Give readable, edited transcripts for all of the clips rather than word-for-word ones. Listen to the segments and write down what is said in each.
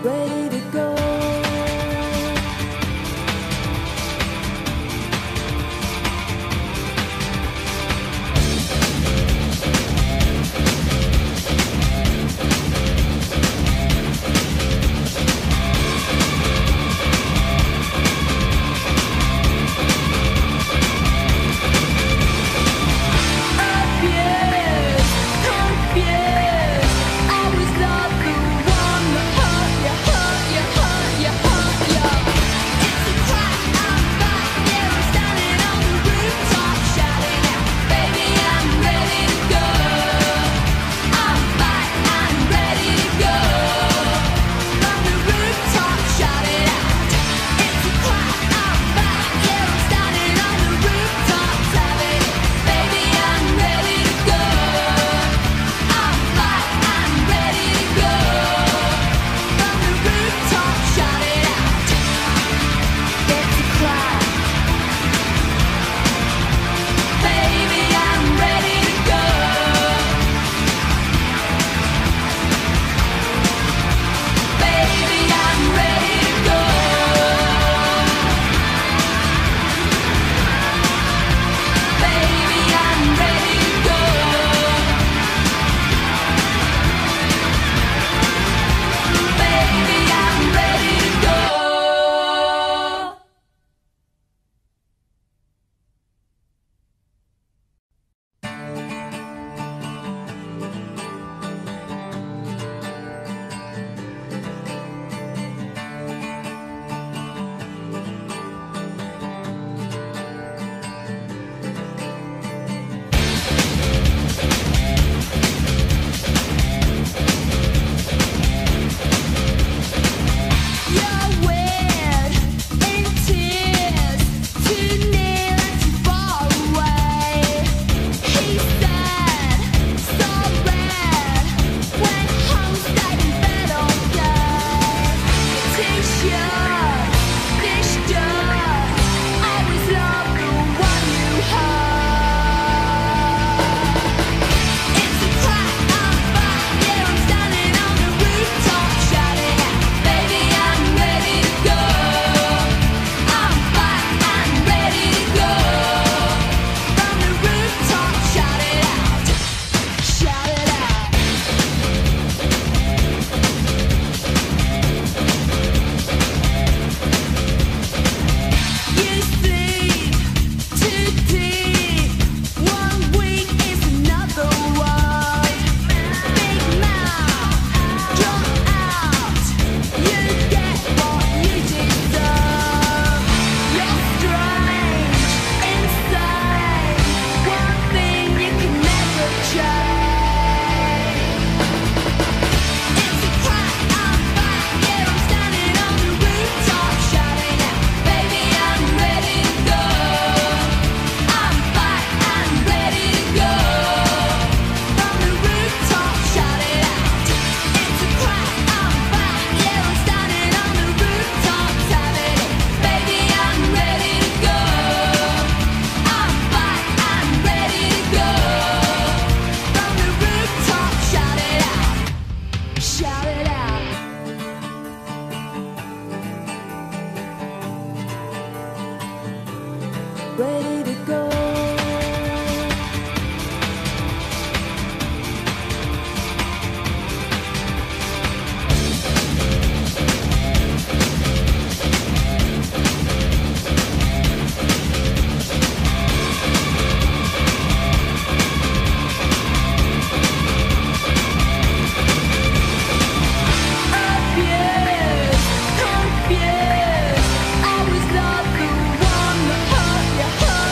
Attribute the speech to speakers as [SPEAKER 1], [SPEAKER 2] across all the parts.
[SPEAKER 1] ready to go. Ready to go. Confused, I was not the one that hurt you.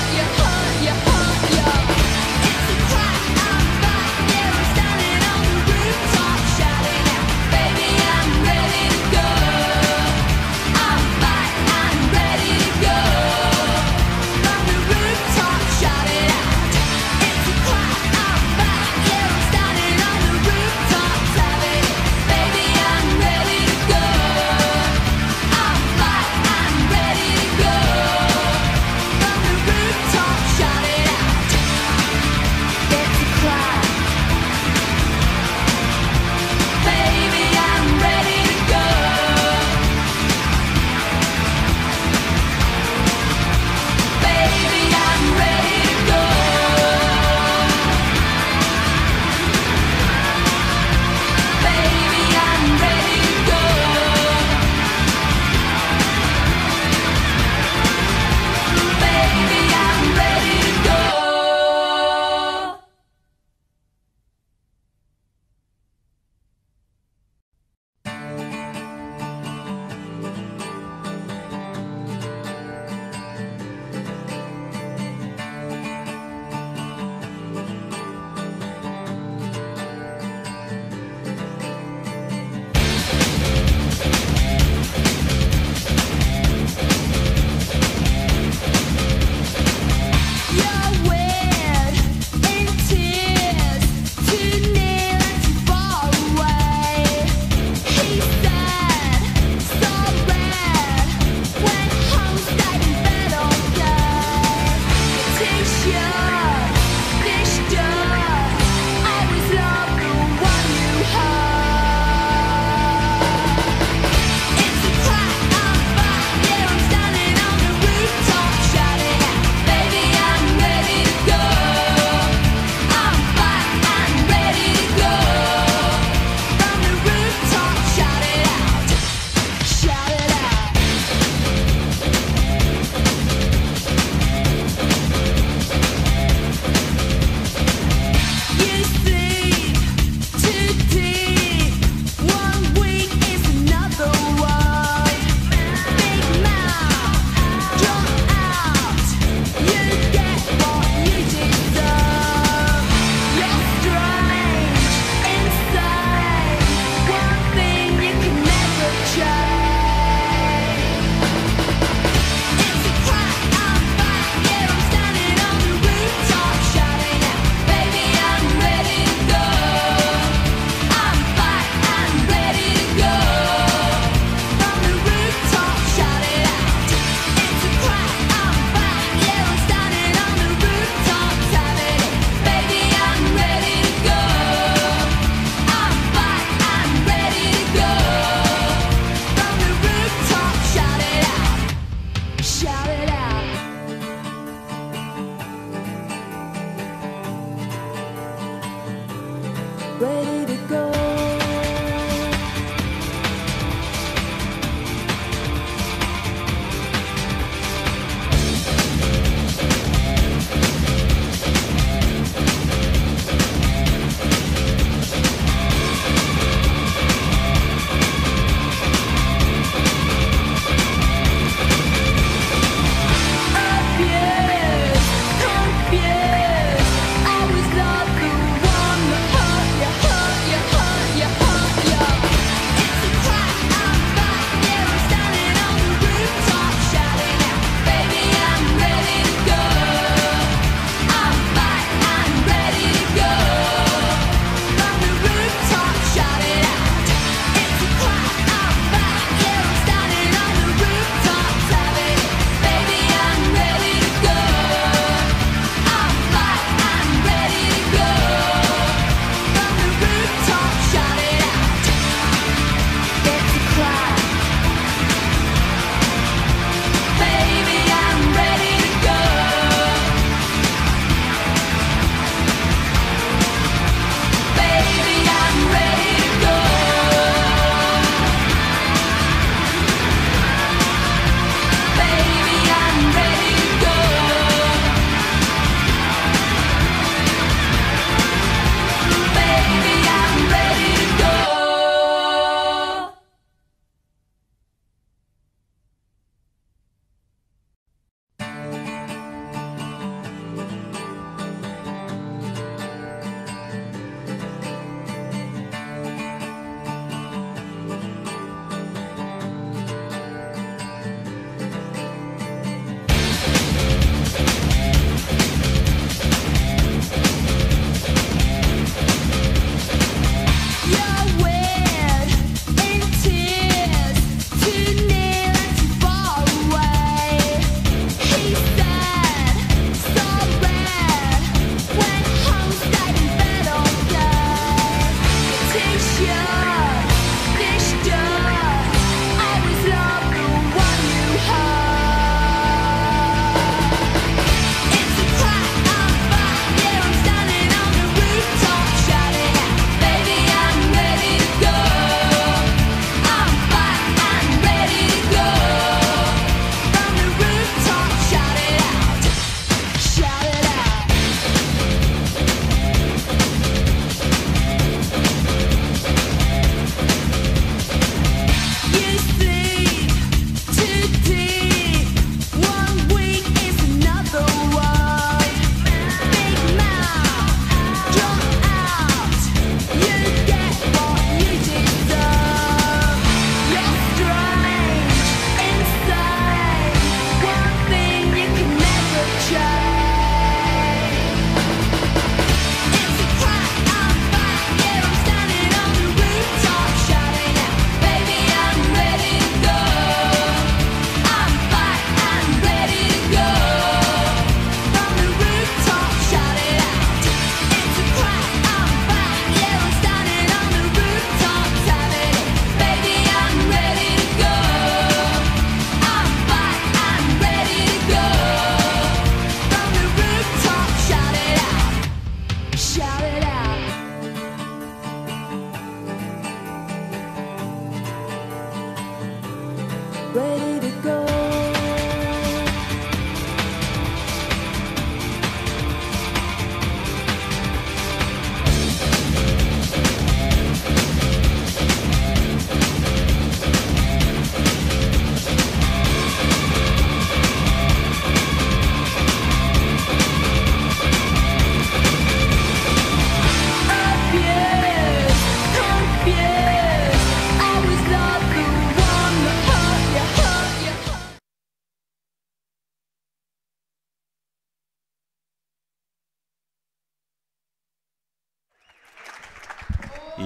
[SPEAKER 1] ready to go.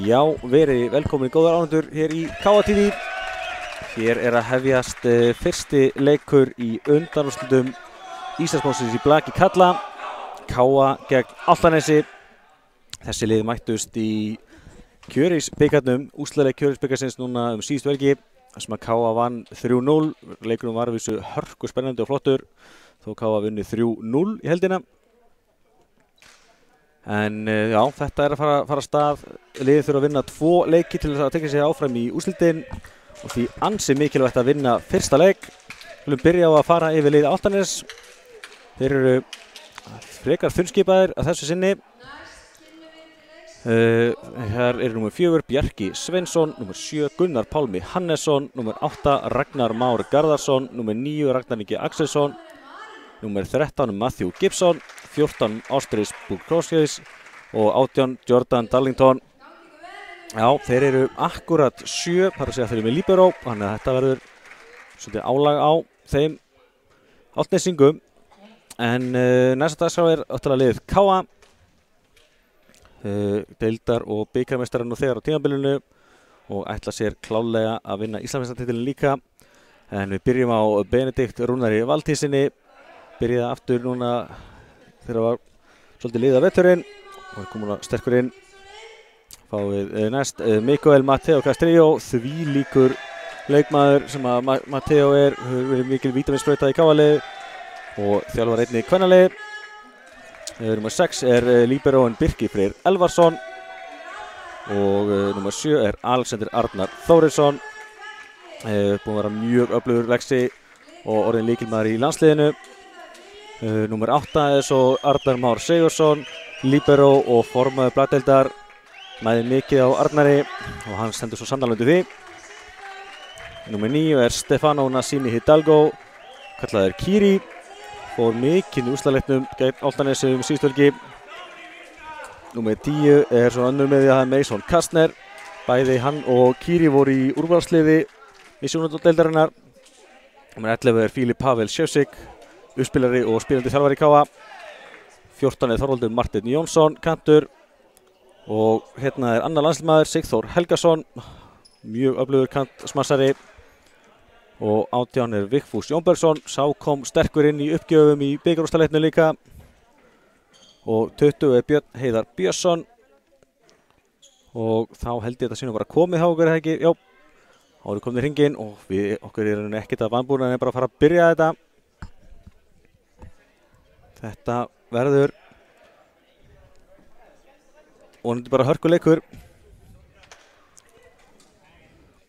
[SPEAKER 2] Já, verið velkomin góðar ánendur hér í KA-TV. Hér að hefjast fyrsti leikur í undanúrslitum Íslandsmótsins í blaki karla. KA gegn Álftanesi. Þessi lið mættust í Kjörisbikarnum, úrslitaleik Kjörisbikarsins núna síðustu helgi, þar sem að KA vann 3-0. Leikurinn var vissu hörku spennandi og flottur, þó KA vunnið 3-0 í heldina. En já, þetta að fara af stað. Liðið þurfa að vinna 2 leiki til þess að tekja sig áfram í úrslitin og því ansi mikilvægt að vinna fyrsta leik. Við viljum byrja á að fara yfir liðið Álftanes. Þeir eru frekar þunnskipaðir að þessu sinni. Hér eru númer 4 Bjarki Sveinsson, númer 7 Gunnar Pálmi Hannesson, númer 8 Ragnar Már Garðarsson, númer 9 Ragnar Ingi Axelsson, númer 13 Matthew Gibson, 14 Ástris Búrkróskis og 18 Jordan Darlington. Já, þeir eru akkurat 7, þar að segja þeir eru með líberó, þannig að þetta verður svolítið álag á þeim Álftanesingum. En næsta dagskrá öll liðið KA, deildar og bikarmeistarinn nú þegar á tímabilinu og ætla sér klárlega að vinna Íslandsmeistaratitilinn líka. En við byrjum á Benedikt Rúnari Valtýsinni, byrjaði aftur núna þegar það var svolítið liða veturinn og er komin sterkur inn. Fáið næst Mikael Matteo Castrillo, því líkur leikmaður sem að Matteo hefur verið mikil vítaminsprauta í KA-lið og þjálfar einnig kvennalið. Númer 6 líberóinn Birkir Freyr Elvarsson og númer 7 Alexander Arnar Þórisson. Búinn að vera mjög öflugur lexi og orðinn lykilmaður í landsliðinu. Númer 8 svo Arnar Már Sigursson, líberó og formaður blaðdeildar, mæði mikið á Arnari og hann stendur svo sannarlega undir því. Númer 9 Stefano Nassini Hidalgo, kallaður Kiri, fór mikið í úrslitaleiknum gegn Álftanesi síðustu helgi. Númer 10 svo önnur með því að Mason Kastner, bæði hann og Kiri voru í úrvalsliði í sjónardeildarinnar. Númer 11 Filip Pavel Sjösik, uppspilari og spilandi þjálfari í KA. 14 Þorvaldur Martin Jónsson, kantur. Og hérna annar landsliðsmaður Sigþór Helgason, mjög öflugur kantsmassari. Og 18 Vigfús Jónbergsson, sá kom sterkur inn í uppgjöfum í bikarúrslitaleiknum líka. Og 20 Björn Heiðar Björnsson. Og þá held ég þetta sínum bara komið hjá okkur, ekki? Já, þá erum við komin í hringinn og okkur erum ekkert að vanbúna en bara að fara að byrja þetta. Þetta verður vonandi bara hörkuleikur.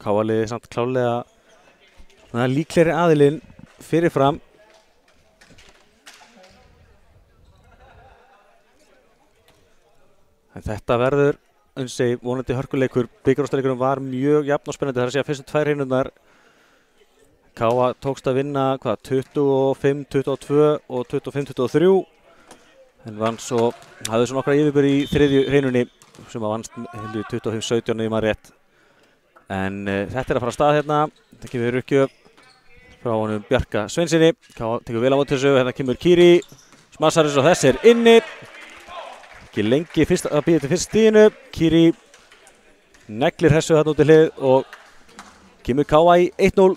[SPEAKER 2] KA-liðið samt klárlega líklegri aðilinn fyrirfram. En þetta verður vonandi hörkuleikur. Bikarúrslitaleikurinn var mjög jafn og spennandi, það að segja fyrstu 2 hreinurnar. KA tókst að vinna 25-22 og 25-23 en vann svo, hafði svo nokkra yfirbyrði í 3. hreinunni sem að vannst 25-17 ef maður rétt. En þetta að fara af stað hérna. Þetta kemur uppgjöf frá honum Bjarka Sveinsinni. KA tekur vel á móti þessu. Hérna kemur Kiri, smassar þessu og þessi inni. Ekki lengi að bíða til fyrst stíðinu. Kiri neglir þessu þarna út í hlið og kemur KA í 1-0.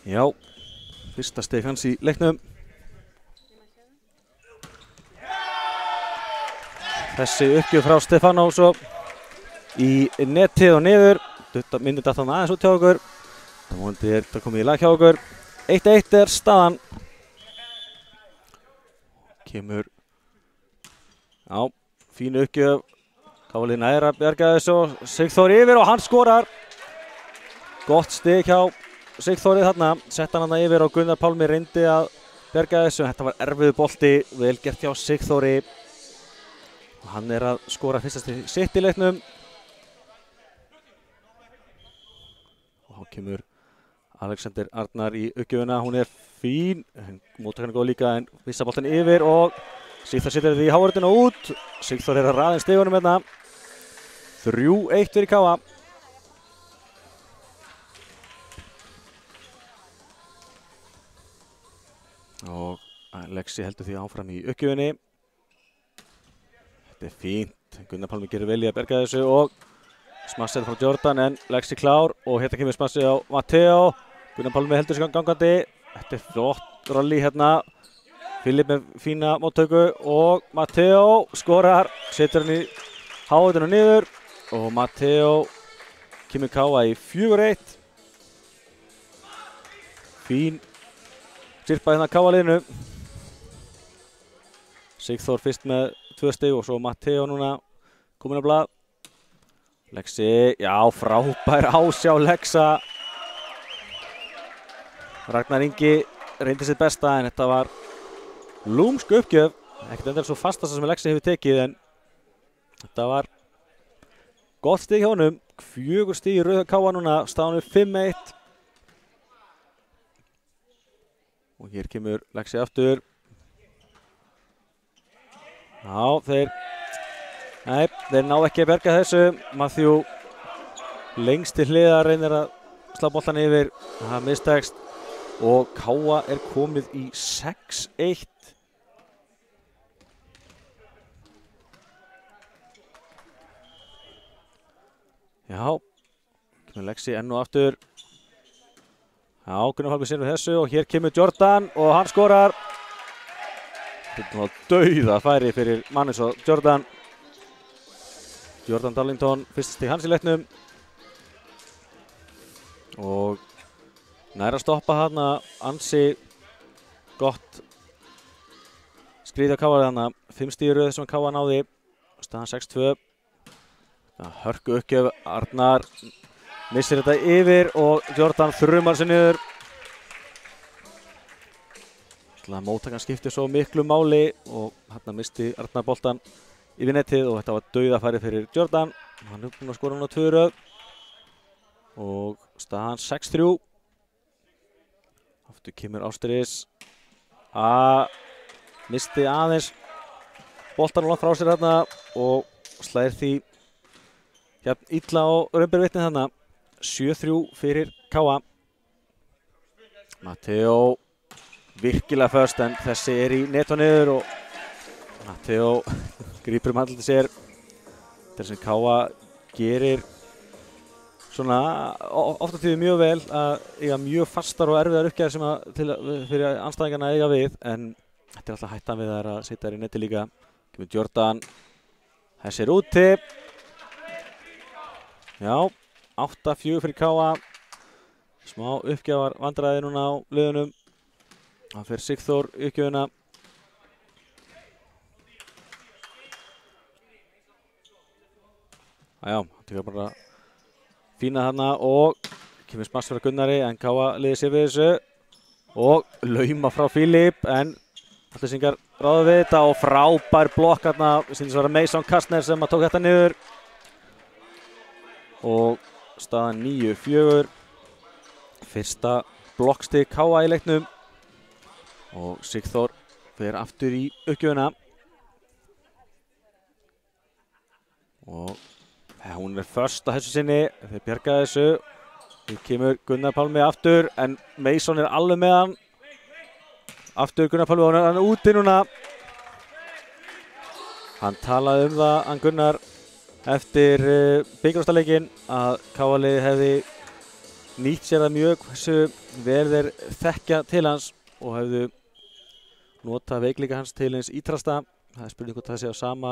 [SPEAKER 2] Já, fyrsta stig hans í leiknum. Þessi uppgjöf frá Stefano svo í netið og niður. Myndið datt hann aðeins út hjá okkur. Það komið í lag hjá okkur. 1-1 staðan. Kemur, já, fínu uppgjöf. Káli nær að bjarga þessu og Sigþór yfir og hann skorar. Gott stig hjá Sigþórið þarna. Sett hann yfir og Gunnar Pálmi reyndi að bjarga þessu. Þetta var erfiður bolti, vel gert hjá Sigþóri. Og hann að skora fyrsta stig sitt í leiknum. Og þá kemur Alexander Arnar í uppgjöfuna. Hún fín. Móttakarinn góð líka en vissa boltin yfir og Sigþór setur því í hávörðina út. Sigþór að raða stigunum hérna. 3-1 fyrir KA. Og Alexi heldur því áfram í uppgjöfunni. Þetta fínt. Gunnar Pálmi gerir vel í að berga þessu og smassið frá Jordan en Lexi klár og hérna kemur smassið á Matteo. Gunnar Pálmi heldur sig gangandi. Þetta flott rally hérna. Filip með fína móttöku og Matteo skorar. Setur hann í hávörðina niður og Matteo kemur KA í 4-1. Fín sirpa hérna KA-liðinu. Sigþór fyrst með 2 stig og svo Matteo núna komin á blað. Lexi, já frábær ásjá Lexa. Ragnar Ingi reyndi sitt besta en þetta var lúmsk uppgjöf. Ekkert endilega svo fastasta sem Lexi hefur tekið en þetta var gott stig hjá honum. 4 stig í rauða KA núna, staðan 5-1. Og hér kemur Lexi aftur. Já, þeir ná ekki að berga þessu. Matthew lengst til hliðar reynir að slá boltan yfir. Það mistekst og KA komið í 6-1. Já, kemur Lexi enn og aftur. Já, Gunnar Pálmi sér við þessu og hér kemur Jordan og hann skorar. Þetta var dauða færi fyrir mann eins og Jordan. Jordan Darlington, fyrsta stig hans í leiknum. Og nær að stoppa hana ansi gott skrið á KA hana. 5 stig í röð sem KA náði. Staðan 6-2. Hörku uppgjöf, Arnar missir þetta yfir og Jordan þrumar sig niður. Móttakan skipti svo miklu máli og hérna misti Arnar boltan yfir netið og þetta var dauðafæri fyrir Jordan. Hann búinn að skora núna 2 röð og staðan 6-3. Aftur kemur Ástríðis misti aðeins boltan langt frá sér hérna og slæðir því jafn illa á raunbervitni þarna. 7-3 fyrir KA. Matteo virkilega först en þessi í net og niður og Matteo grípur handlið sér. Þetta sem KA gerir svona ofta tíðu mjög vel að eiga mjög fastar og erfiðar uppgjær sem fyrir andstæðingarna að eiga við en þetta alltaf hættan við að setja þær í neti líka. Kemur Jordan. Þessi úti. Já, 8-4 fyrir KA. Smá uppgjafar vandræði núna á liðunum. Það fer Sigþór uppgjöfuna. Já, hann tekur bara fína hana og kemur smass fyrir Gunnari en KA liðir sér við þessu. Og lauma frá Filip en Hallsingar ráða við þetta og frábær blokk hérna. Sýndist að vera Mason Kastner sem tók þetta niður. Og staðan 9-4. Fyrsta blokkstig KA í leiknum. Og Sigþór fer aftur í uppgjöfuna. Og hún först á þessu sinni. Þeir bjarga þessu. Hér kemur Gunnar Pálmi aftur en Mason alveg með hann. Aftur Gunnar Pálmi og hann úti núna. Hann talaði það, hann Gunnar, eftir bikarúrslitaleikinn að KA-liðið hefði nýtt sér það mjög hversu vel þeir þekkja til hans og hefðu notað veikleika hans til hins ítrasta. Það er spurning hvort það sé á sama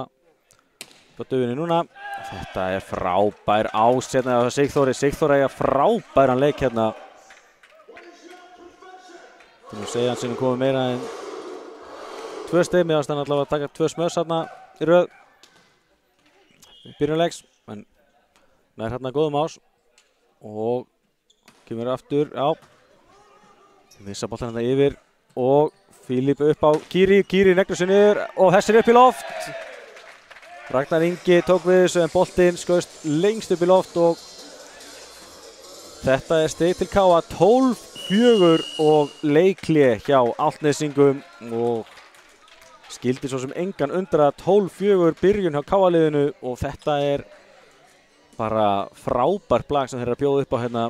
[SPEAKER 2] á dögunni núna. Þetta er frábær ásetna á Sigþóri. Sigþór eiga frábæran leik hérna. Þú má segja hann sem komið meira en 2 stig, meðan hann allavega að taka 2 smöss hérna í röð. byrjunlegs, en nær hérna góðum ás og kemur aftur, já, missa boltan hérna yfir og Fílip upp á Kiri, Kiri neglur sér niður og hessir upp í loft. Ragnar Ingi tók við þessu en boltinn skaust lengst upp í loft og þetta er stig til KA 12-4 og leikhlé hjá Álftnesingum og skildi svo sem engan undra 12-4 byrjun hjá KA-liðinu og þetta er bara frábært lag sem þeir eru að bjóða upp á hérna.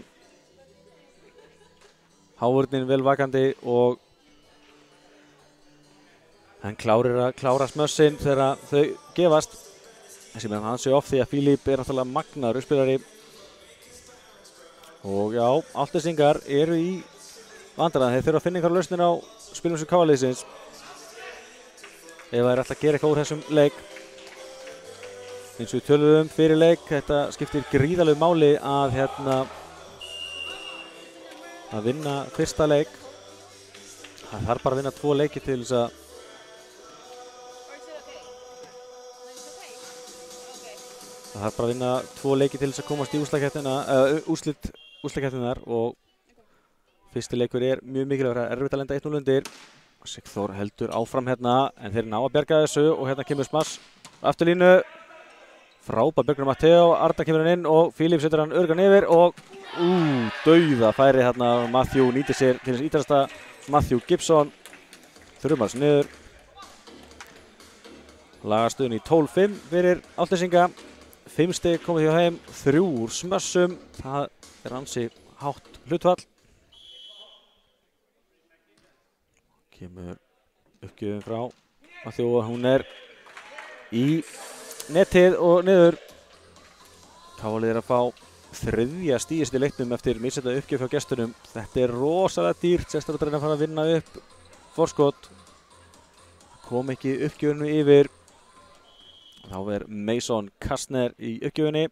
[SPEAKER 2] Hávörnin vel vakandi og hann klára smössin þegar þau gefast. Þessi meðan hann sé off því að Fílip er náttúrulega magnaður uppspilari. Og já, Álftnesingar eru í vandræðum. Þeir þurfa að finna einhverja lausnir á spilum sem KA-liðsins. Ef það er alltaf að gera eitthvað úr þessum leik. Eins og við töluðum fyrir leik, þetta skiptir gríðalegu máli að að vinna fyrsta leik. Það þarf bara að vinna 2 leiki til þess að komast í úrslitakeppnina og fyrsti leikur er mjög mikilvægur, erfitt að lenda 1-0 undir. Sigþór heldur áfram hérna en þeir ná að bjarga þessu og hérna kemur smass afturlínu. Frábær björgun Matteo, Arna kemur hann inn og Fílip setur hann örgan yfir og dauða færi hérna. Matthew nýtir sér til þess ítalasta. Matthew Gibson þrjumar þessu niður. Lagastuðin í 12-5 fyrir Álftnesinga. 5 stig komið hjá heim, 3 úr smössum. Það er ansi hátt hlutfall. Kemur uppgjöfin frá Matthew og hún er í netið og niður. KA-lið er að fá 3. stigist í leiknum eftir missetja uppgjöf hjá gestunum. Þetta er rosalega dýrt, sérstaklega að reyna að fara að vinna upp forskot. Kom ekki uppgjöfinu yfir. Þá er Mason Kastner í uppgjöfinni.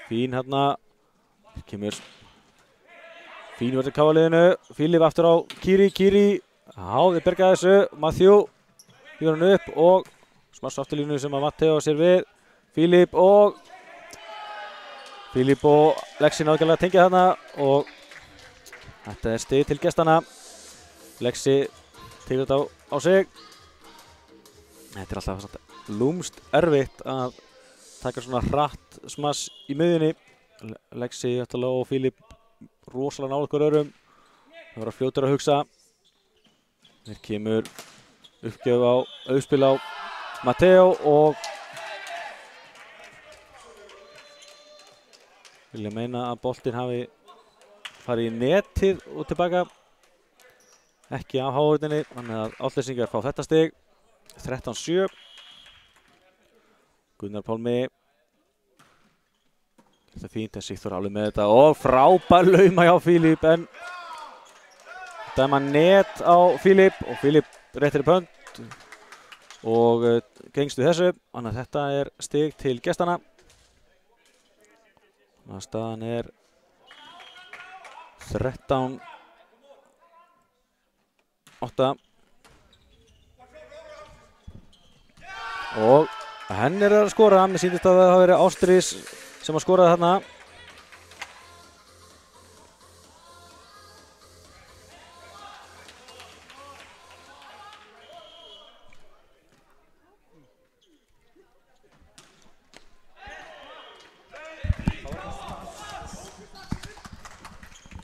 [SPEAKER 2] Fín hérna. Kemur fín verður KA-liðinu. Fílip aftur á Kiri. Já, þeir berga þessu. Matthew hýður hann upp og smass afturlínu sem að Matteo sér við. Fílip og Lexi náttúrulega að tengja þarna og þetta er stig til gestana. Lexi tekur þetta á sig. Þetta er alltaf lúmst erfitt að taka svona hratt smass í miðjunni. Lexi og Fílip rosalega nálægt hver öðrum. Það var fljótur að hugsa. Þeir kemur uppgjöf á auðspil á Matteo og vilja meina að boltinn hafi farið í netið og tilbaka. Ekki á hávörðinni, þannig að Álftnesingar fá þetta stig. 13-7. Gunnar Pálmi. Þetta er fínt, en Sigþór alveg með þetta og frábær lauma hjá Fílip en dæma net á Fílip og Fílip réttir í pönt og gengstu þessu. Þannig að þetta er stig til gestana. Þannig að staðan er 13-8. Og henn er að skora. Mér sýndist að það hafi verið Ástrís sem að skoraði þarna.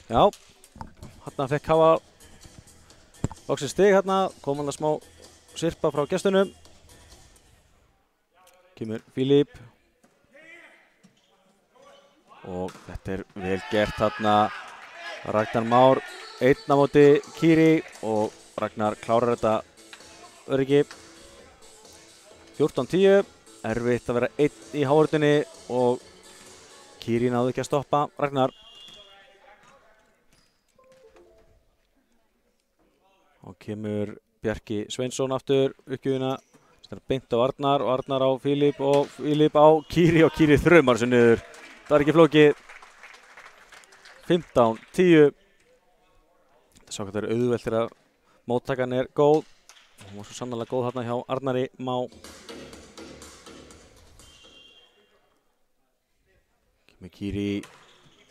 [SPEAKER 2] Já, hérna fekk KA loksins stig hérna. Kom hann að smá sirpa frá gestunum. Kemur Fílip og þetta er vel gert þarna. Ragnar Már einn á móti Kiri og Ragnar klárar þetta öryggi. 14-10, erfitt að vera einn í hávörðinni og Kiri náði ekki að stoppa Ragnar. Og kemur Bjarki Sveinsson aftur uppgjöfina. Það er beint á Arnar og Arnar á Fílip og Fílip á Kiri og Kiri þrumar þessu niður. Það er ekki flókið. 15-10. Þetta sá hvað það er auðvelt þegar móttakan er góð. Hún var svo sannarlega góð þarna hjá Arnari Má. Með Kiri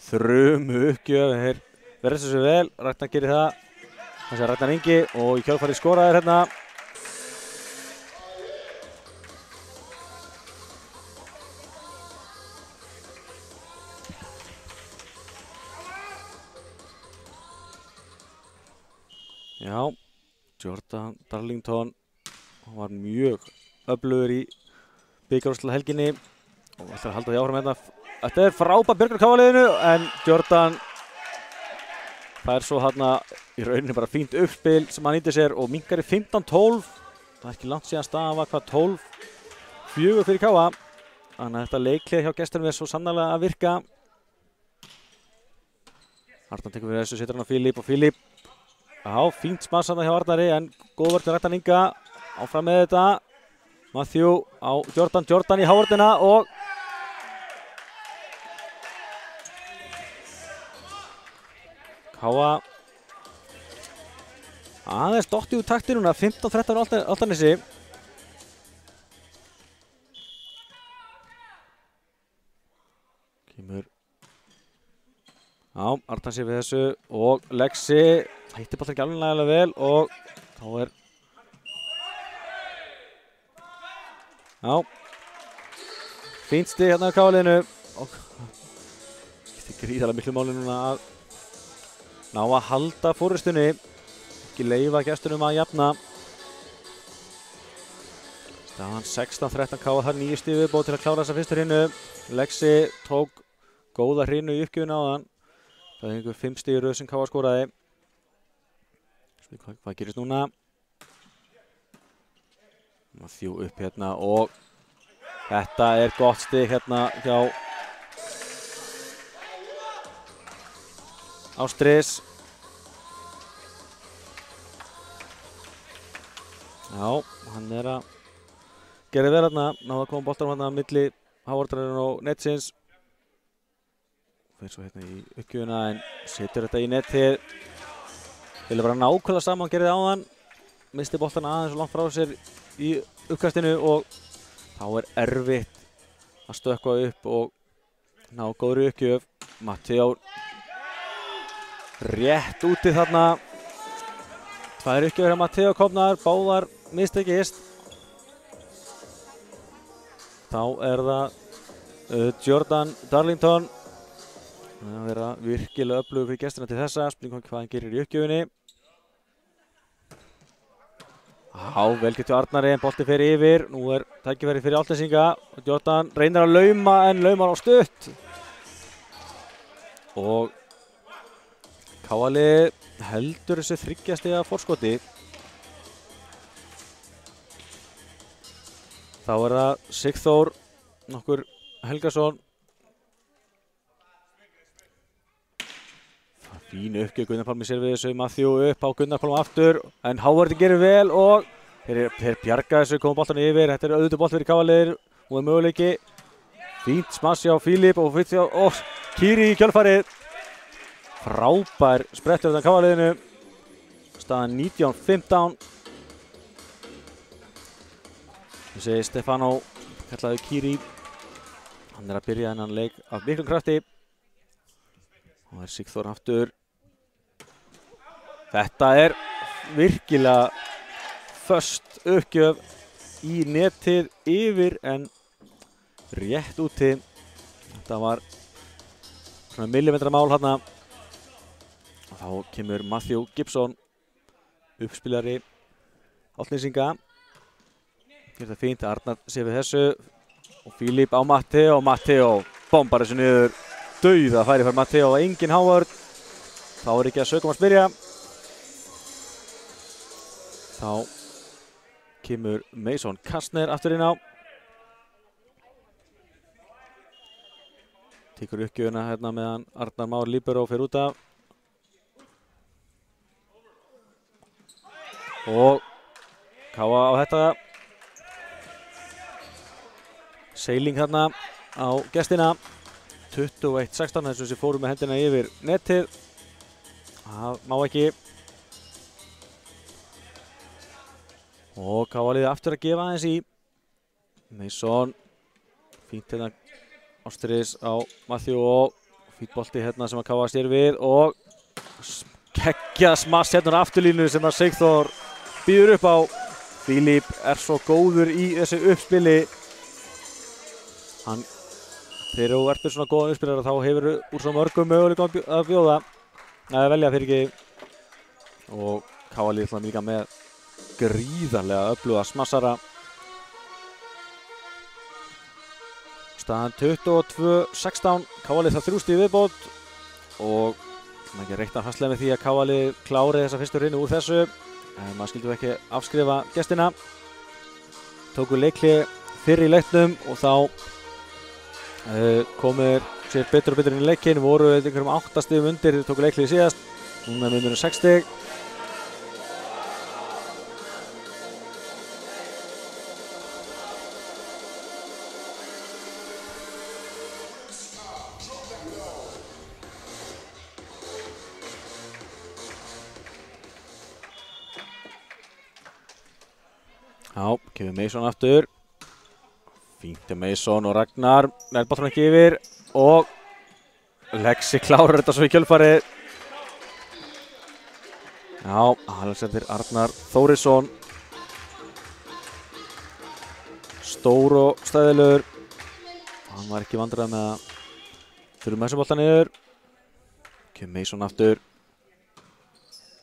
[SPEAKER 2] þrumu uppgjöf, þeir verður þessu vel, Ragnar gerir það, þessi er Ragnar Ingi og í kjölfari skoraðir hérna. Já, Jordan Darlington var mjög öflugur í bikarúrslitahelginni og ætlar að halda því áfram hérna. Þetta er frábær björgun KA-liðinu en Jordan fær svo hérna í rauninni bara fínt uppspil sem hann nýtir sér og minnkar í 15-12. Það er ekki langt síðan staðan var hvað 12-4 fyrir KA. Þannig að þetta leiklið hjá gestunum er svo sannarlega að virka. Arnar tekur við þessu, setur hann á Filip og Filip. Já, fínt smassanda hjá Arnari en góð vörn til Ragnar Inga. Áfram með þetta. Matthew á Jordan, Jordan í hávörnina og KA aðeins dottið úr takti núna, 15-13 á Álftanesi. Kemur Já, Arnar sé við þessu og Lexi hættir boltan ekki alveg vel og þá er fínt stig hérna á KA-liðinu og skiptir gríðarlega miklu máli núna að ná að halda forystunni, ekki leyfa gestunum að jafna. Staðan 16-13 KA, þar 9 stig viðbót til að klára þessa fyrstu hrinu. Lexi tók góða hrinu í uppgjöfuna áðan. Það er einhver 5 stig í röð sem KA skoraði. Hvað gerist núna? Matthew upp hérna og þetta er gott stig hérna hjá Ástris. Já, hann er að gera vel hérna, náða að koma boltanum hérna milli hávörðarinn og netsins. Fyrir svo hérna í uppgjöfuna en setur þetta í netið. Vilja bara nákvæmlega saman, gerði áðan. Misti boltan aðeins og langt frá sér í uppkastinu og þá er erfitt að stökkva upp og ná góðri uppgjöf. Matthew rétt úti þarna. Tvær uppgjöfur hjá Matthew komnar, báðar mistekist. Þá er það Jordan Darlington. Það er vera virkilega öflugur fyrir gestina til þessa. Spurningum hvað hann gerir í uppgjöfinni. Vel gert hjá Arnari en bolti fer yfir. Nú er tækifæri fyrir Álfnesinga. Jordan reynir að lauma en laumar á stutt. Og KA-lið heldur þessu 3 stiga forskoti. Þá er það Sigþór nokkur Helgason. Fín uppgjöf, Gunnar Pálmi sér við þessu. Matthew upp á Gunnar Pálmi aftur en Hávörður gerir vel og þeir bjarga þessu, koma boltan yfir. Þetta er auðvitað bolt fyrir KA-liðir og er möguleiki. Fínt smassi á Filip og Kiri í kjölfarið. Frábær sprettur þetta KA-liðinu. Staðan 19-15. Þessi Stefano kallaði Kiri. Hann er að byrja þennan leik af miklum krafti. Og það er Sigþór aftur. Þetta er virkilega föst uppgjöf í netið yfir en rétt úti. Þetta var svona millimetra mál hérna. Og þá kemur Matthew Gibson, uppspilari Álfnesinga. Gerir það fínt, Arnar sé við þessu. Og Filip á Matthew og Matthew bombar þessu niður. Dauða færi fyrir Matthew og engin Hávörð. Þá er ekki að sögum að spyrja. Þá kemur Mason Kastner aftur inn á. Tekur uppgjöfuna hérna meðan Arnar Már Líberó fer út af. Og KA á þetta. Seiling hérna á gestina. 21-16, þessu sem fórum með hendina yfir netið. Það má ekki. Og KA-liðið aftur að gefa aðeins í. Mason, fínt hérna Ástríðis á Matthew og fítbolti hérna sem að Káa sér við og geggja smass hérna á afturlínu sem að Sigþór býður upp á. Fílíp svo góður í þessu uppspili. Þegar þú ertur svona góðan uppspilar þá hefur úr svo mörgum möguleikum að bjóða. Að velja fyrir ekki. Og Káa líka með gríðarlega öfluga smassara. Staðan 22-16. Káa það 3 stig viðbót og maður ekki reikna fastlega með því að Káa klári þessa fyrstu hreinu úr þessu. En maður skildi ekki afskrifa gestina. Tóku leikli fyrr í leiknum og þá komur sér betur og betur inn í leikinn. Voru einhverjum 8 stigum undir, tóku leikli síðast. Núna með 6 stig. Já, kemur Mason aftur. Fínt Mason og Ragnar. Boltann ekki yfir og Lexi klárar þetta svo í kjölfarið. Já, Alexander Arnar Þórisson. Stór og stæðilegur. Hann var ekki vandræð með að þurfa með þessu boltan niður. Kemur Mason aftur.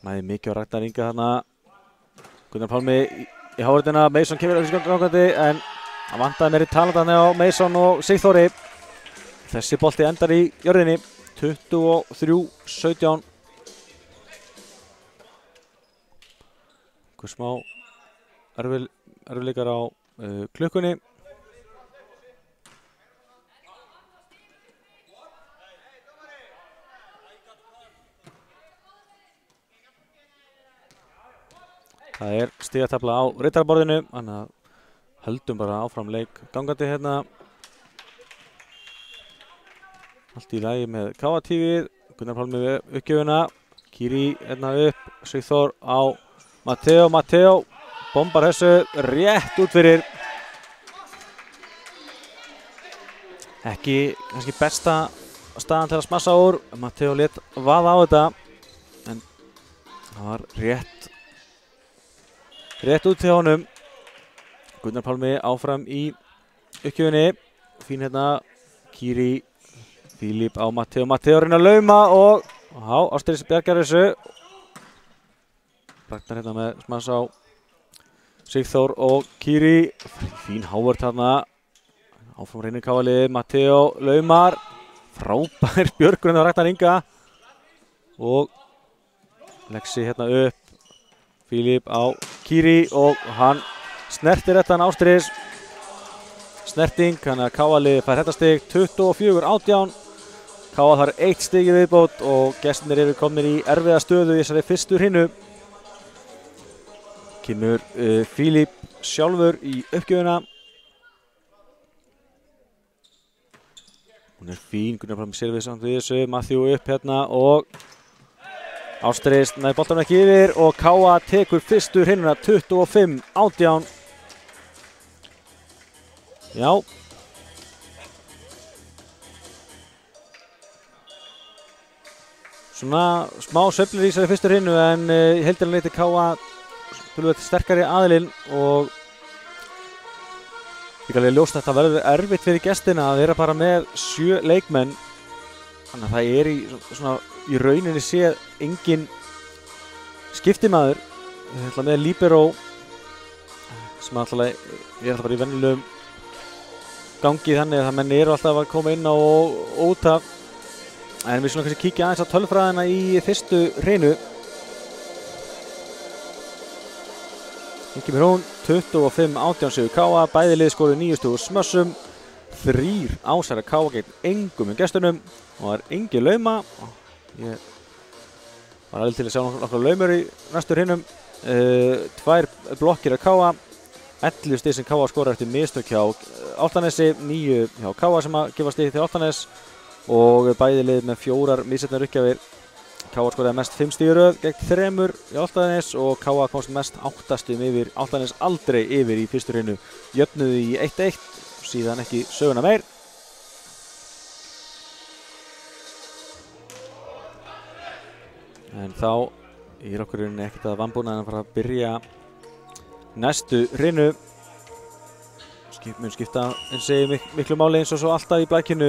[SPEAKER 2] Mæði mikið á Ragnar Inga þarna. Gunnar Pálmi í hávörðina. Mason kemur ekki skangandi en það vantaði meiri talandan á Mason og Sigþóri. Þessi bolti endar í jörðinni. 23-17. Einhver smá erfiðleikar á klukkunni. Það stigatafla á ritarborðinu, þannig að höldum bara áfram leik gangandi hérna. Allt í lagi með Káa-tífið. Gunnar Pálmi við uppgjöfuna. Kiri hérna upp. Sigþór á Matteo. Matteo bombar þessu rétt út fyrir. Ekki kannski besta staðan til að smassa úr. Matteo lét vaða á þetta. En það var rétt út til honum. Gunnar Pálmi áfram í uppgjöfunni. Fín hérna. Kiri. Fílíp á Matteo. Matteo reyna að lauma og Ástríðis bjargar þessu. Ragnar hérna með smass á Sigþór og Kiri. Fín hávörð þarna. Áfram reynir Káa-liðið. Matteo laumar. Frábær björgun af Ragnar Inga. Og Lexi hérna upp. Fílíp á Kiri og hann snertir þetta Ástríðis. Snerting, þannig að Káa-liðið fær þetta stig 24-18. Káa þarf 1 stig í viðbót og gestirnir eru komnir í erfiða stöðu í þessari fyrstu hreinu. Kemur Fílíp sjálfur í uppgjöfuna. Hún fín, Gunnar Pálmi servið samt við þessu. Matthew upp hérna og Ástríðis næði boltanum ekki yfir og Káa tekur fyrstu hreinuna 25-18. Já. Svona smá sveiflur í þessari fyrstu hreinu en í heildina leiti Káa sterkari aðilinn og líka alveg ljóst að þetta verður erfitt fyrir gestina að vera bara með 7 leikmenn. Þannig að það í rauninni séð engin skiptimaður. Með Libero sem alltaf bara í venjulegum gangi þannig að menn eru alltaf að koma inn á og út af. En við kannski kíkja aðeins á tölfræðina í fyrstu hreinu. Hér kemur hún 25-18 sigur Káa. Bæði lið skoruðu 9 stig úr smössum. 3 ásæra Káa gegn engum í gestunum. Og það engin lauma. Ég var alveg til að sjá nokkra laumur í næstu hrinum. 2 blokkir af Káa. 11 stig sem Káa skorar eftir mistök hjá Álftanesi. 9 hjá Káa sem að gefa stig til Álftanes. Og bæði lið með 4 missetnar uppgjafir. Káa skoraði mest 5 stig í röð gegn 3 í Álftanes og Káa komst mest 8 stigum yfir. Álftanes aldrei yfir í fyrstu hreinu. Jöfnuðu í 1-1, síðan ekki söguna meir. En þá er okkur ekkert að vanbúna að fara að byrja næstu hrinu. Mun skipta eins og miklu máli eins og svo alltaf í blækinu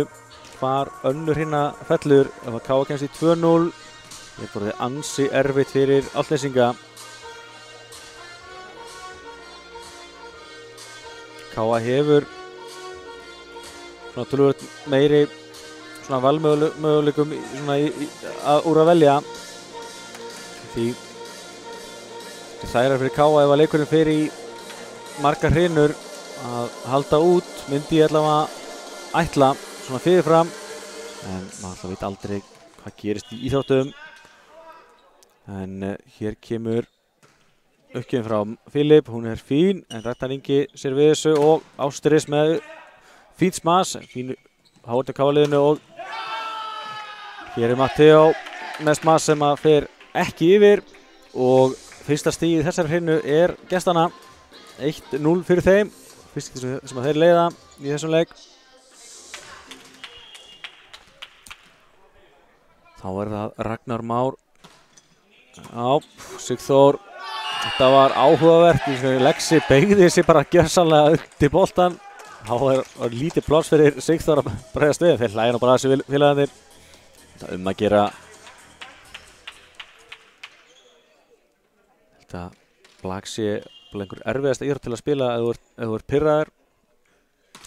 [SPEAKER 2] hvar önnur hrina fellur. Ef að K.A. kemst í 2-0 er bara ansi erfitt fyrir Álftnesinga. K.A. hefur svona töluvert meiri svona valmöguleikum úr að velja. Því það er fyrir K.A. ef að leikurinn fer í margar hrinur að halda út, myndi ég allavega ætla svona fyrirfram, en maður alltaf veit aldrei hvað gerist í íþróttum. En hér kemur uppgjöfin frá Filip, hún er fín, en Ragnar Ingi sér við þessu og Ástris með fínt smas, fínu hátt á K.A.-liðinu og hér er Matteo með smas sem að fer ekki yfir og fyrsta stigið þessari hrinu er gestana 1-0 fyrir þeim, fyrst sem að þeir leiða í þessum leik. Þá er það Ragnar Már á Sigþór. Þetta var áhugavert, Lexi beygði sig bara gjörsamlega undir boltan. Þá var lítið pláss fyrir Sigþór að bregðast við, þeir hlæja nú bara þessi félagarnir. Þetta að gera þetta Blak sé einhver erfiðasta íþrótt til að spila ef þú ert pirraður.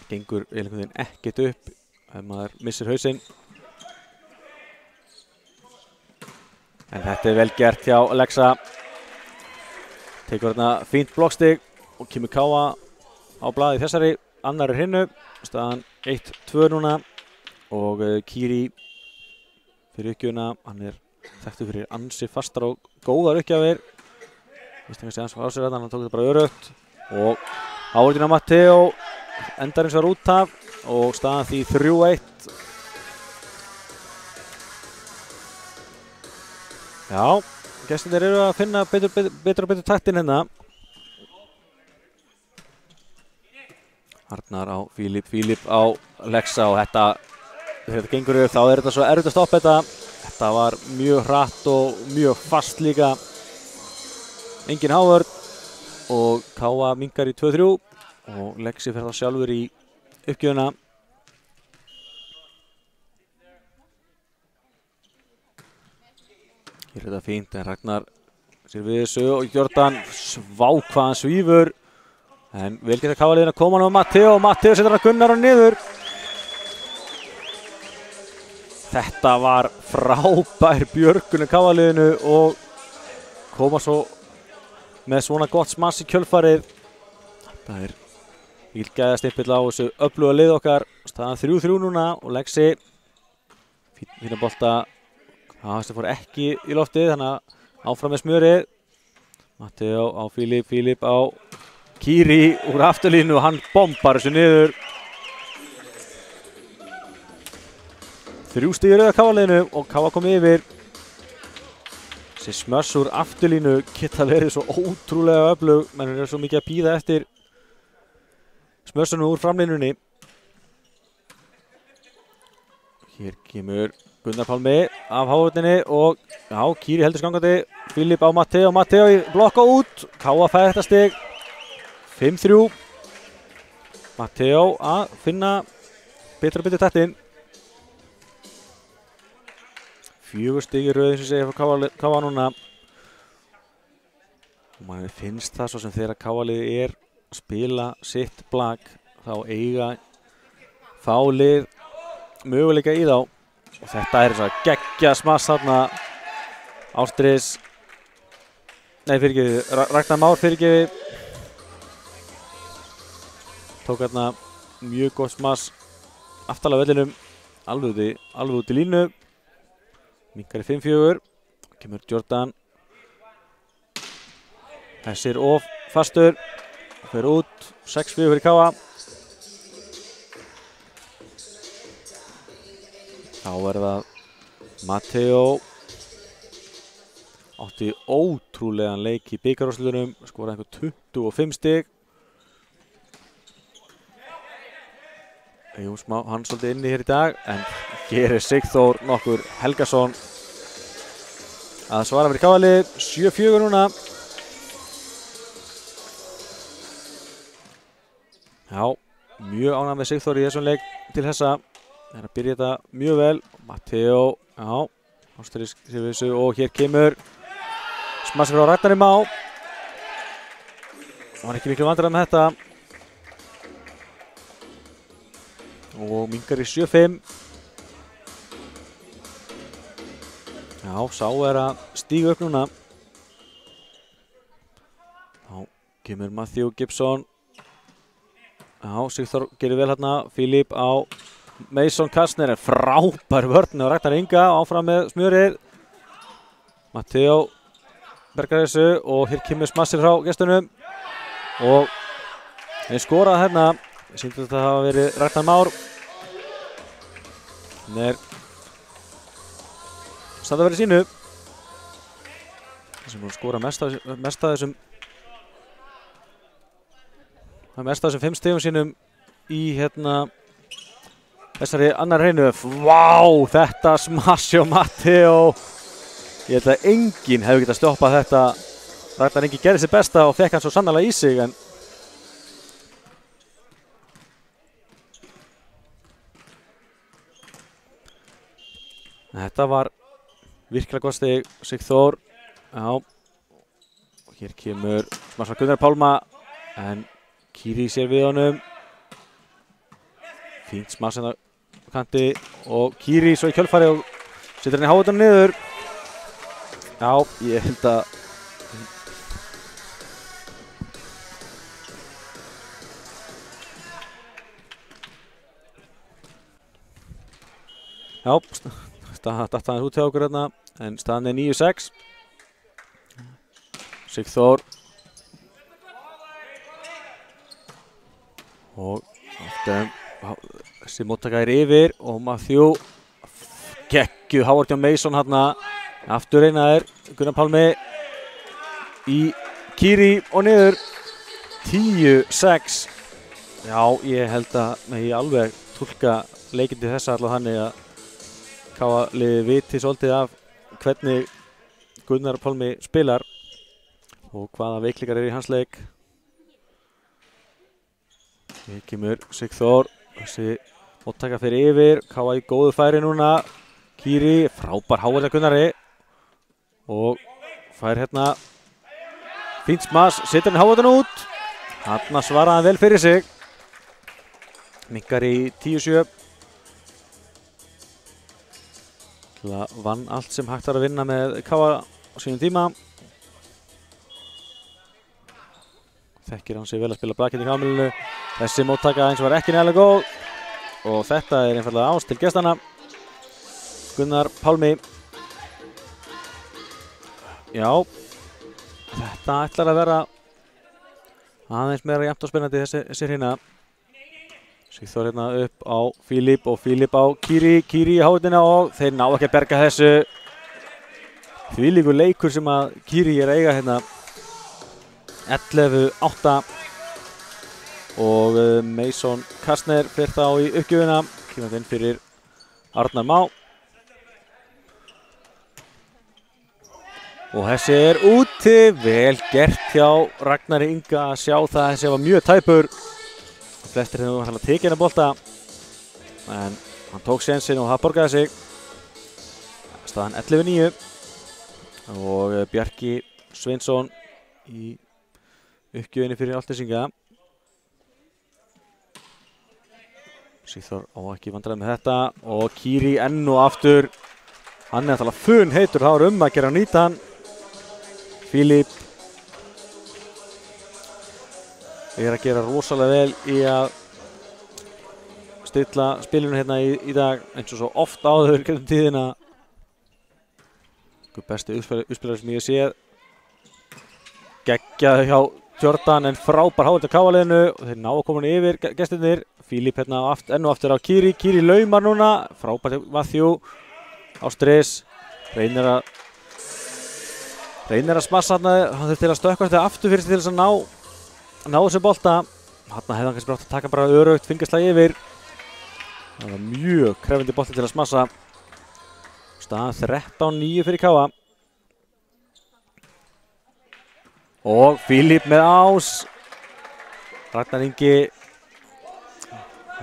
[SPEAKER 2] Gengur einhvern veginn ekkert upp ef maður missir hausinn. En þetta er vel gert hjá Lexa. Tekur þarna fínt blokkstig og kemur K.A. á blaði þessari annari hrinu. Staðan 1-2 núna og Kiri fyrir uppgjöfuna. Hann er þekktur fyrir ansi fastar og góðar uppgjafir. Vist ekki að segja hans á sér þetta, hann tók þetta bara örugt og áhugin á Matteo endar eins og út af og staðan því 3-1. Já, gestirnir eru að finna betur og betur taktinn hérna. Arnar á Filip á Lexa og þetta gengur yfir, þá er þetta svo erfitt að stoppa þetta. Þetta var mjög hratt og mjög fast líka. Engin hávörn og K.A. minnkar í 2-3 og Lexi fer þá sjálfur í uppgjöfuna. Hér er þetta fínt en Ragnar sér við þessu og Jordan hvað hann svífur. En vel geta K.A.-liðin að koma nú Matteo og Matteo setur hann Gunnar og niður. Þetta var frábær björgun K.A.-liðinu og koma svo með svona gott smass í kjölfarið. Þetta er mikil gæðastimpill á þessu öfluga lið okkar. Staðan 3-3 núna og Lexi fína bolta. Þessi fór ekki í loftið, þannig að áfram með smjörið. Matteo á Filip á Kiri úr afturlínu og hann bombar þessu niður. 3 stig í röða K.A.-liðinu og K.A. kom yfir. Þessi smöss úr afturlínu geta verið svo ótrúlega öflug, menn er svo mikið að bíða eftir smössunum úr framlínunni. Hér kemur Gunnar Pálmi af hávörninni og já, Kiri heldur skangandi. Filip á Matteo í blokk og út. K.A. fær þetta stig 5-3. Matteo að finna betur og betur taktinn. 4 stig í röð eins og segja frá K.A. núna. Og maður finnst það svo sem þegar K.A.-liðið er að spila sitt Blak þá eiga fálið möguleika í þá. Og þetta er þess að geggja smass þarna. Ástris Ragnar Már fyrirgefi. Tók hérna mjög gott smass aftalega vellinum alveg út í línu. Minnkar í 5-4, kemur Jordan. Þessir of fastur, fer út, 6-4 fyrir K.A. Þá er það Matteo. Átti ótrúlegan leik í bikarúrslitunum, skoraði einhver 25 stig. Jú, hann svolítið inni hér í dag, en hér er Sigþór nokkur Helgason að svara fyrir Kávalið. 7-4 núna. Já, mjög ánægður með Sigþór í þessum leik til þessa. Það að byrja þetta mjög vel. Matteo, já, Ástrís þessu og hér kemur smassi frá Ragnari Má. Það var ekki miklu vandræði með þetta. Og minnkar í 7-5. Já, sá að stíga upp núna. Já, kemur Matthew Gibson. Já, Sigþór gerir vel hérna. Filip á Mason Kastner, frábær vörn og Ragnar Inga áfram með smjörið. Matteo bergar þessu og hér kemur smassi frá gestunum. Og þeir skorað hérna. Ég sýndi þetta hafa verið Ragnar Már. Hann er standa verið sínu. Það sem voru að skora mest af þessum 5 stigum sínum í hérna þessari annar hreinu. Vá, þetta smash hjá Matteo. Ég held að enginn hefði getað stoppað þetta. Ragnar Ingi gerði sitt besta og fekk hann svo sannarlega í sig. En þetta var virkilega gott stig. Sigþór. Já. Og hér kemur smash frá Gunnar Pálma. En Kiri sér við honum. Fínt smash hérna kanti og Kiri svo í kjölfari og setur henni háutan niður. Já, ég held að já, datt hann út hjá okkur hérna en staðan er 9-6. Sigþór og aftur þessi móttaka er yfir og Matthew geggjuð Howard John Mason hérna. Aftur reynaðir Gunnar Pálmi í Kiri og niður. 10-6. Já, ég held að megi alveg túlka leikinn til þessa allavega þannig að Káa-liðið viti svolítið af hvernig Gunnar Pálmi spilar og hvaða veikleikar eru í hans leik. Hér kemur Sigþór. Þessi móttaka fyrir yfir. Káa í góðu færi núna. Kiri, frábær hávæðlega Gunnari. Og fær hérna fínt smash, setur hann hávæðan út. Þarna svaraði hann vel fyrir sig. Minnkar í 10-7. Vann allt sem hægt var að vinna með Káa á sínum tíma. Þekkir hann sig vel að spila blakið í Káa-milinu. Þessi móttaka eins var ekki nægilega góð. Og þetta er einfallega ást til gestana. Gunnar Pálmi. Já, þetta ætlar að vera aðeins meira jafnt og spennandi þessi hérna. Sigþór hérna upp á Filip og Filip á Kiri. Kiri í háðina og þeir ná ekki að berga þessu. Þvílíkur leikur sem að Kiri er að eiga hérna. 11-8 og Mason Kastner fyrir þá í uppgjöfuna. Kemur inn fyrir Arnar Má. Og þessi er úti, vel gert hjá Ragnari Inga að sjá það að þessi var mjög tæpur. Flestir hefur náttúrulega tekið hennar bolta, en hann tók sénsinn og það borgaði sig. Staðan 11-9 og Bjarki Sveinsson í uppgjöfinni fyrir Álfnesinga. Sigþór á ekki vandræði með þetta og Kiri enn og aftur. Hann er náttúrulega fun heitur, þá er að gera nýta hann. Filip er að gera rosalega vel í að stilla spilinu hérna í dag eins og svo oft áður gegnum tíðina. Besti uppspilari sem ég séð. Geggjaði hjá Jordan en frábær hávært á Káa-liðinu og þeir ná að koma yfir gestirnir. Filip hérna enn og aftur á Kiri. Kiri laumar núna. Frábært Matthew. Ástrís reynir að smassa hann þurfti til að stökkva þetta aftur fyrir sig til þess að ná þessu bolta. Þarna hefði hann kannski brátt að taka bara örugt fingerslag yfir. Það var mjög krefandi bolti til að smassa. Staðan 13-9 fyrir Káa. og Fílíp með ás. Ragnar Ingi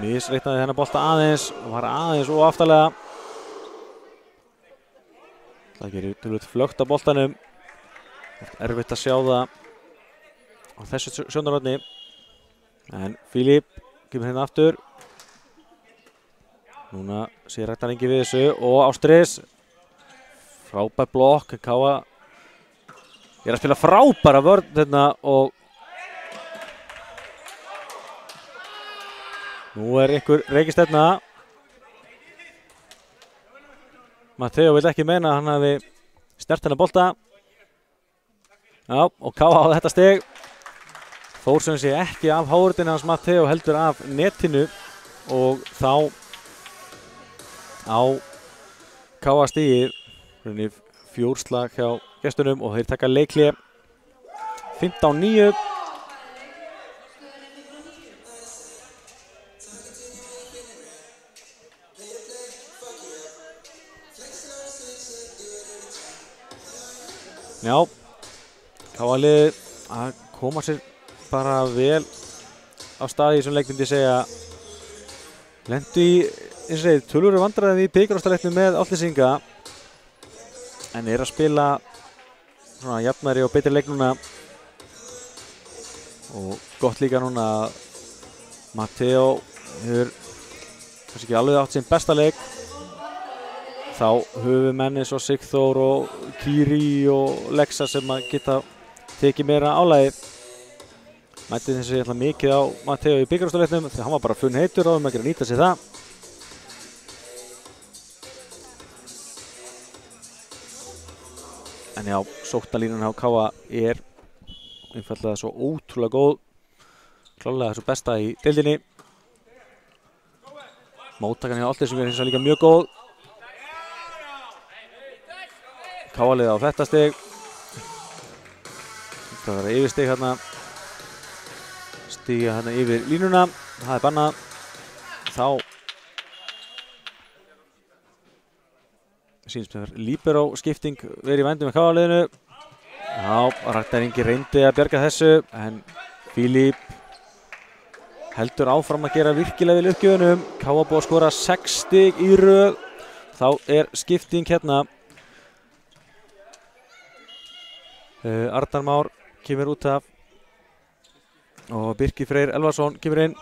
[SPEAKER 2] misreiknaði þennan bolta aðeins og var aðeins og aftarlega. Það gerir tölvöld flögt á boltanum. Erfitt að sjá það á þessu sjónarhorni. En Fílíp kemur hérna aftur. Núna sé Ragnar Ingi við þessu og Ástris. Frábær blokk. Káa er að spila frábæra vörn hérna og nú er einhver reikistefna. Matteo vill ekki meina að hann hafi snert hennar bolta. Já, og Káa á þetta stig. Þór sem sé ekki af hárutinu hans Matteo heldur af netinu og þá á Káa stigið. 4 slag hjá gestunum og þeir taka leikhlé 15-9. Já, Káa-liðið að koma sér bara vel á staði sem leik myndi segja. Lentu í, eins og segið, tölvöru vandræði í bikarúrslitaleiknum með Álftnesinga en er að spila svona jafnari og betri leik núna og gott líka núna að Matteo hefur kannski ekki alveg átt sinn besta leik. Þá höfum menn eins og Sigþór og Kiri og Lexa sem að geta tekið meira álægið. Mætti þessi eitthvað mikið á Matteo í bikarúrslitaleiknum þegar hann var bara funn heitur og að nýta sér það. En já, sóknarlínan hjá Káa er einfaldlega svo ótrúlega góð. Klárlega svo besta í deildinni. Móttakan hjá Álftnesinga er hins vegar líka mjög góð. Káa-liðið á þetta stig. Það verður yfirstig hérna. Stíga hérna yfir línuna. Það er bannað. Þá sýnist mér líberó skipting verið í vændum með Káa-liðinu. Já, Ragnar Ingi reyndi að bjarga þessu en Fílíp heldur áfram að gera virkilega vel uppgjöfunum. Káa búið að skora 6 stig í röð. Þá er skipting hérna. Arnar Már kemur út af og Birkir Freyr Elvarsson kemur inn.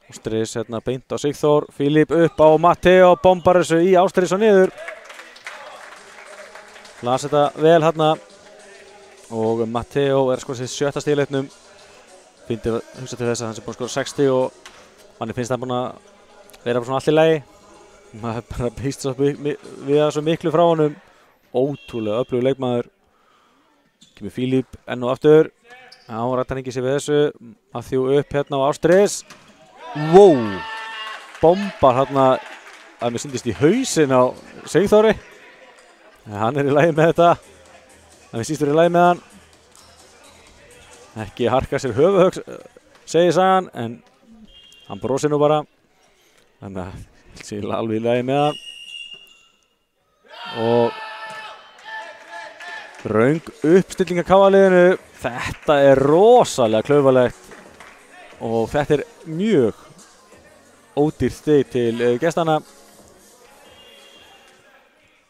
[SPEAKER 2] Ástris hérna beint á Sigþór. Fílíp upp á Matteo, bombar þessu í Ástris og niður. Las þetta vel hérna og Matteo er sko sér 7. stig í leiknum. Fyndi að hugsa til þess að hann sé búinn að skora 6 stig og manni finnst það búinn að vera svona allt í lagi. Maður bara býst svo við það svo miklu frá honum. Ótrúlega öflugur leikmaður. Kemur Fílíp enn og aftur. Já, Ragnar Ingi sér við þessu. Matthew upp hérna á Ástris. Wow! Bombar hérna að mér syndist í hausinn á Sigþóri. Hann er í lagi með þetta. Það mér síst verið í lagi með hann. Ekki harka sér höfuhögg, segir sagan, en hann brosir nú bara. Þannig að það sé alveg í lagi með hann. Og röng uppstilling af Káa-liðinu. Þetta er rosalega klaufalegt og þetta er mjög ódýrt stig til gestana.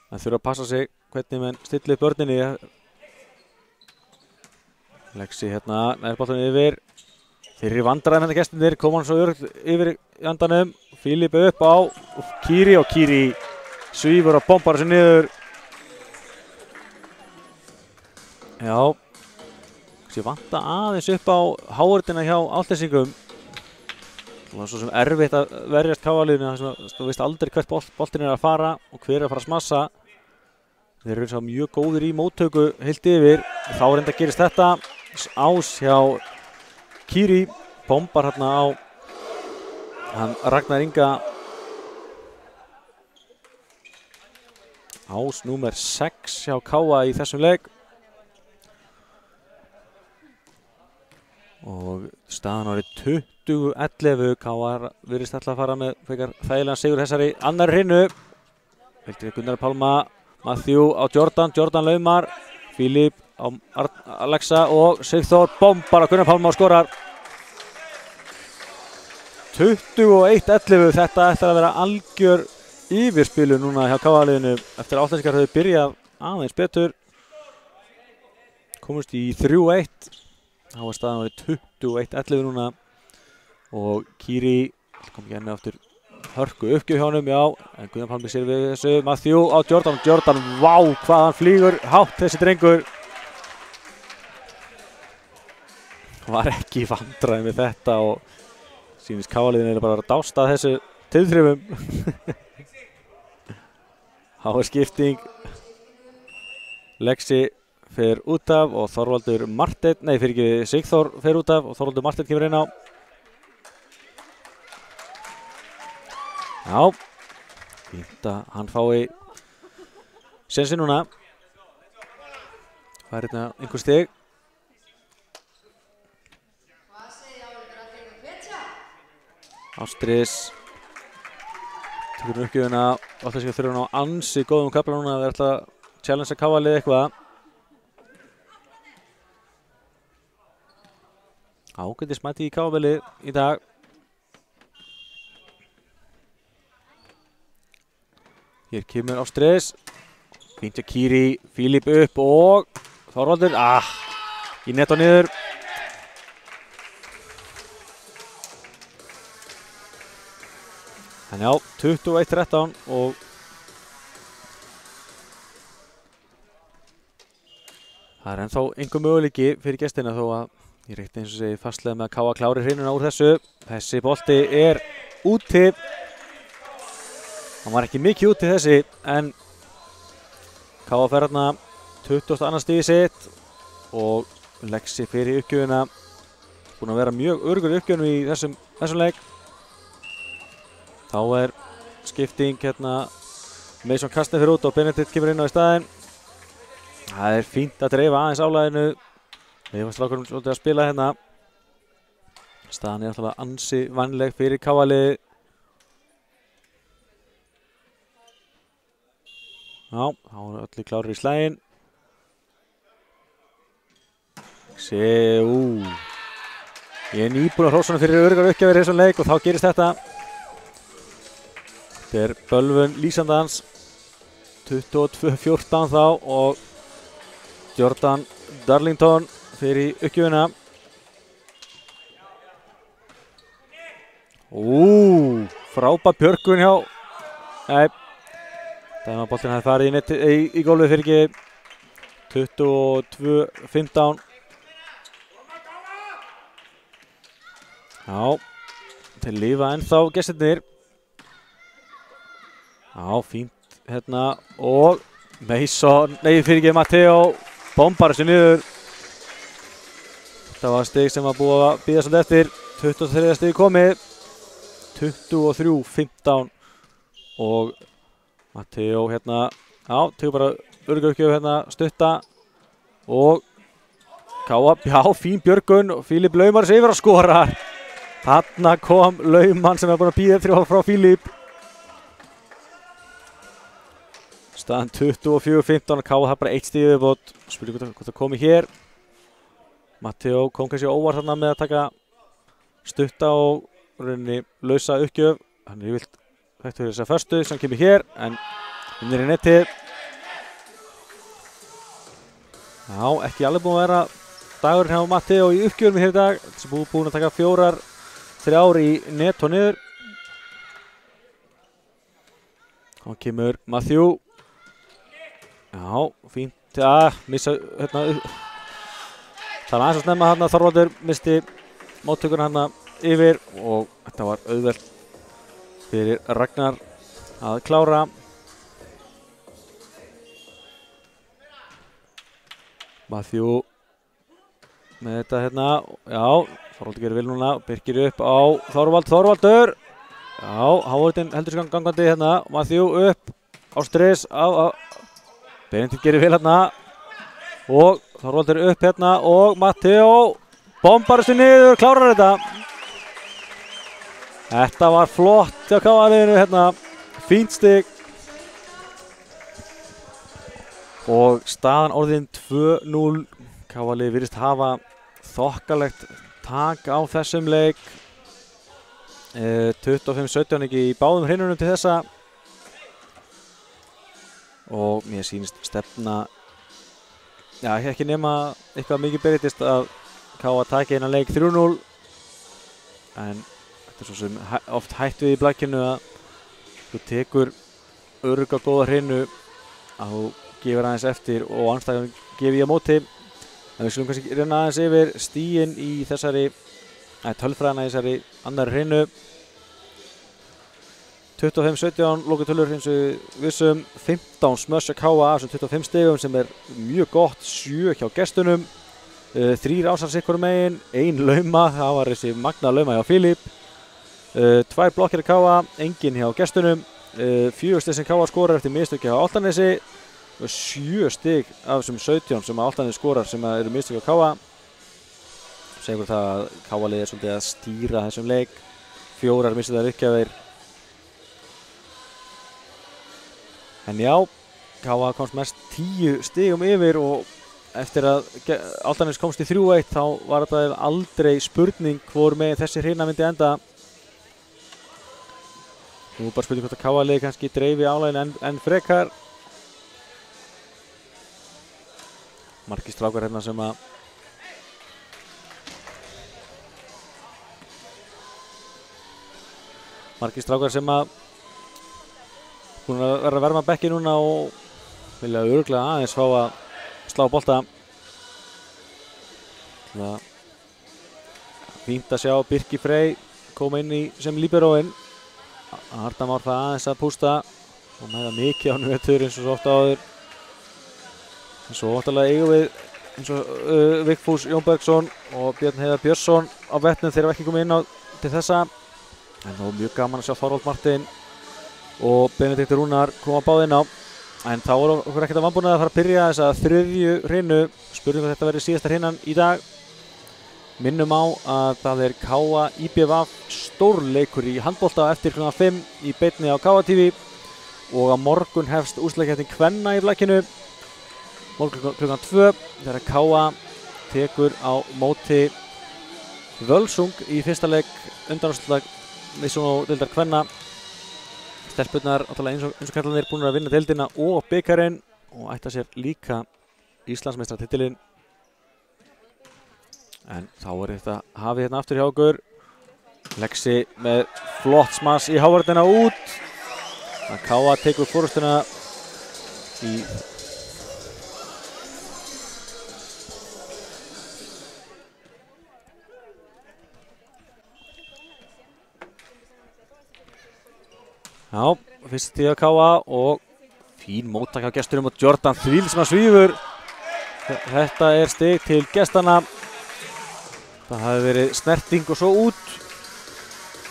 [SPEAKER 2] Það þurfa að passa sig hvernig menn stilla upp börninni. Lexi hérna, nær boltanum yfir. Þeir eru vandræðum hérna gestinir, koma hann svo örgt yfir í andanum. Fílíp upp á Kiri og Kiri svífur og bombar þessu niður. Já, þessi vanta aðeins upp á háruna hjá Álftnesingum. Það var svo sem erfitt að verjast Káa-liðinu. Þú veist aldrei hvert boltinn er að fara og hver er að fara að smassa. Þeir eru svo mjög góðir í móttöku heilt yfir. Þá reynda gerist þetta. Ás hjá Kiri. Bombar hérna á Ragnar Inga. Ás númer 6 hjá Káa í þessum leik. Og staðan árið 20-11. Káa virðist alltaf að fara með frekar þægilegan sigur þessari annar hrinnu. Veldur Gunnar Pálma, Matthew á Jordan, Jordan laumar. Fílip á Alexa og Sigþór bombar á Gunnar Pálma og skorar. 21-11, þetta ætlar að vera algjör yfirspilu núna hjá KA-liðinu eftir að Álftnesingar höfðu byrjað aðeins betur. Komust í 3-1, þá var staðan verið 21-11 núna og Kiri kom ekki enni aftur hörku uppgjöf hjá honum, já, en Gunnar Pálmi sér við þessu, Matthew á Jordan, vá, hvað hann flýgur hátt þessi drengur. Var ekki í vandræði með þetta og sýnist KA-liðinu bara að dásta þessu tilþrifum. Háar skipting, Lexi fer út af og Þorvaldur Marteinn, nei fyrir ekki Sigþór fer út af og Þorvaldur Marteinn kemur inn á. Já, fínt að hann fái sensi núna. Það hérna einhver stig. Ástris tekur uppgjöfuna, Álftnesingar þurfa hann á ansi góðum kafla núna að þeir ætla að challengea KA-liðið eitthvað. Ágætis mæti í KA-liðið í dag. Hér kemur Ástris, fínt að Kiri, Fílip upp og Þorvaldur, í net og niður. En já, 21-13 og það er ennþá einhver möguleiki fyrir gestina þó að ég reikti eins og segi fastlega með að KA klári hreinuna úr þessu. Þessi bolti er úti. Hann var ekki mikið úti þessi en KA fer hérna 22. stigið sitt og Lexi fyrir uppgjöfuna. Búinn að vera mjög öruggur í uppgjöfunu í þessum leik. Þá er skipting hérna, Mason Kastner fyrir út og Benedikt kemur inn á í staðinn. Það er fínt að dreifa aðeins álæginu. Við erum strákurum svolítið að spila hérna. Staðan er alltaf ansi vænleg fyrir KA-liðið. Já, þá eru öllu klárir í slaginn. Ég er nýbúinn að hrósa honum fyrir öruggar uppgjafir í þessum leik og þá gerist þetta. Þetta er bölvun lýsandans, 22-14 þá og Jordan Darlington fyrir uppgjöfuna. Frábær björgun hjá, nei, dæmaboltinn hefði farið í gólfið fyrir ekki, 22-15. Já, þeir lifa ennþá gestirnir. Já, fínt hérna og Mason, nei fyrir ekki Matteo, bombar þessu niður. Þetta var stig sem var búið að bíða svolítið eftir, 23. stig komið, 23-15 og Matteo hérna, já, tegur bara öruggur uppgjöf hérna, stutta og KA, já, fín björgun og Fílip laumar sig yfir að skora. Þarna kom Laumann sem er búinn að bíða eftir frá Fílip. Staðan 24-15 og KA það bara 1 stig viðbót. Spurning hvort það komi hér. Matteo kom kannski óvart þarna með að taka stutta og rauninni lausa uppgjöf. Hann er yfirleitt hægt fyrir þessa förstu sem kemur hér en hún er í netið. Já, ekki alveg búinn að vera dagurinn hjá Matteo í uppgjöfum hér í dag. Þessi búinn að taka 4-3 í net og niður. Þá kemur Matthew. Já, fínt að missa hérna. Það var aðeins að snemma hérna, Þorvaldur misti móttökuna hérna yfir og þetta var auðvelt fyrir Ragnar að klára. Matthew með þetta hérna, já, Þorvaldur gerir vel núna, Birkir upp á Þorvaldur. Já, Hávarðin heldur sig gangandi hérna, Matthew upp, Ástris á Benedikt gerir vel hérna og Þorvaldur upp hérna og Matteo bombar þessu niður, klárar þetta. Þetta var flott hjá KA-liðinu hérna, fínt stig. og staðan orðin 2-0. Káa-liðið virðist hafa þokkalegt tak á þessum leik. 25-17 ekki í báðum hrinunum til þessa og mér sýnist stefna ekki nema eitthvað mikið breytist að Káa taki innan leik 3-0 en þetta er svo sem oft hætt við í blakkinu að þú tekur örugga góða hrinu að þú gefur aðeins eftir og andstæðan gefi á móti. En við skulum kannski reyna aðeins yfir stíin í þessari tölfræðina í þessari annari hrinu. 25-17 lokatölur eins og við vissum, 15 smöss að Káa af þessum 25 stigum sem er mjög gott, 7 hjá gestunum, 3 ásar sikkur megin, 1 lauma, það var þessi magna lauma hjá Filip, 2 blokkir að Káa, engin hjá gestunum, 4 stig sem Káa skorar eftir mistöki hjá Álftanesi og 7 stig af þessum 17 sem Álftanes skorar sem eru mistöki á Káa. Segur það að Káa-liðið er svolítið að stýra þessum leik, 4 mistöðar uppgjafir. En já, Káa komst mest 10 stigum yfir og eftir að Álftanes komst í 3-1 þá var þetta aldrei spurning hvor með þessi hrina myndi enda. Nú bara spurning hvort að Káa-liðið kannski dreifi álægin en frekar. Margir strákar hérna sem að búin að vera að verma bekki núna og vilja örugglega aðeins fá að slá bolta. Fínt að sjá Birki Frey koma inn í sem líberóinn. Arnar Már það aðeins að pústa og með það mikið á nötur eins og svo ofta áður. En svo óttalega eigum við eins og Vigfús Jónbergsson og Björn Heiðar Björnsson á vetnum, þeir eru ekki komið inn á til þessa. En þá mjög gaman að sjá Þorvald Martin og Benediktur Rúnar koma báð inn á. En þá er okkur ekkert að vanbúna að fara að byrja þessa þriðju hrinu. Spurning hvað þetta verður síðasta hrinan í dag. Minnum á að það er Káa IBVF stórleikur í handbolta eftir kl. 5 í beinni á Káa TV og á morgun hefst úrslitakeppni kvenna í blakkinu. Morgun kl. 2 þegar Káa tekur á móti Völsung í fyrsta leik undanúrslita deildar kvenna. Stelpurnar eins og kallarnir búin að vinna deildina og bikarinn og ætta sér líka Íslandsmeistaratitilinn. En þá er þetta hafið hérna aftur hjá okkur. Lexi með flott smass í hávörðina út. Káa tekur forystuna í fyrst stig að Káa og fín móttak á gestunum og Jordan Þvíl sem að svífur. Þetta er stig til gestana. Það hafi verið snerting og svo út.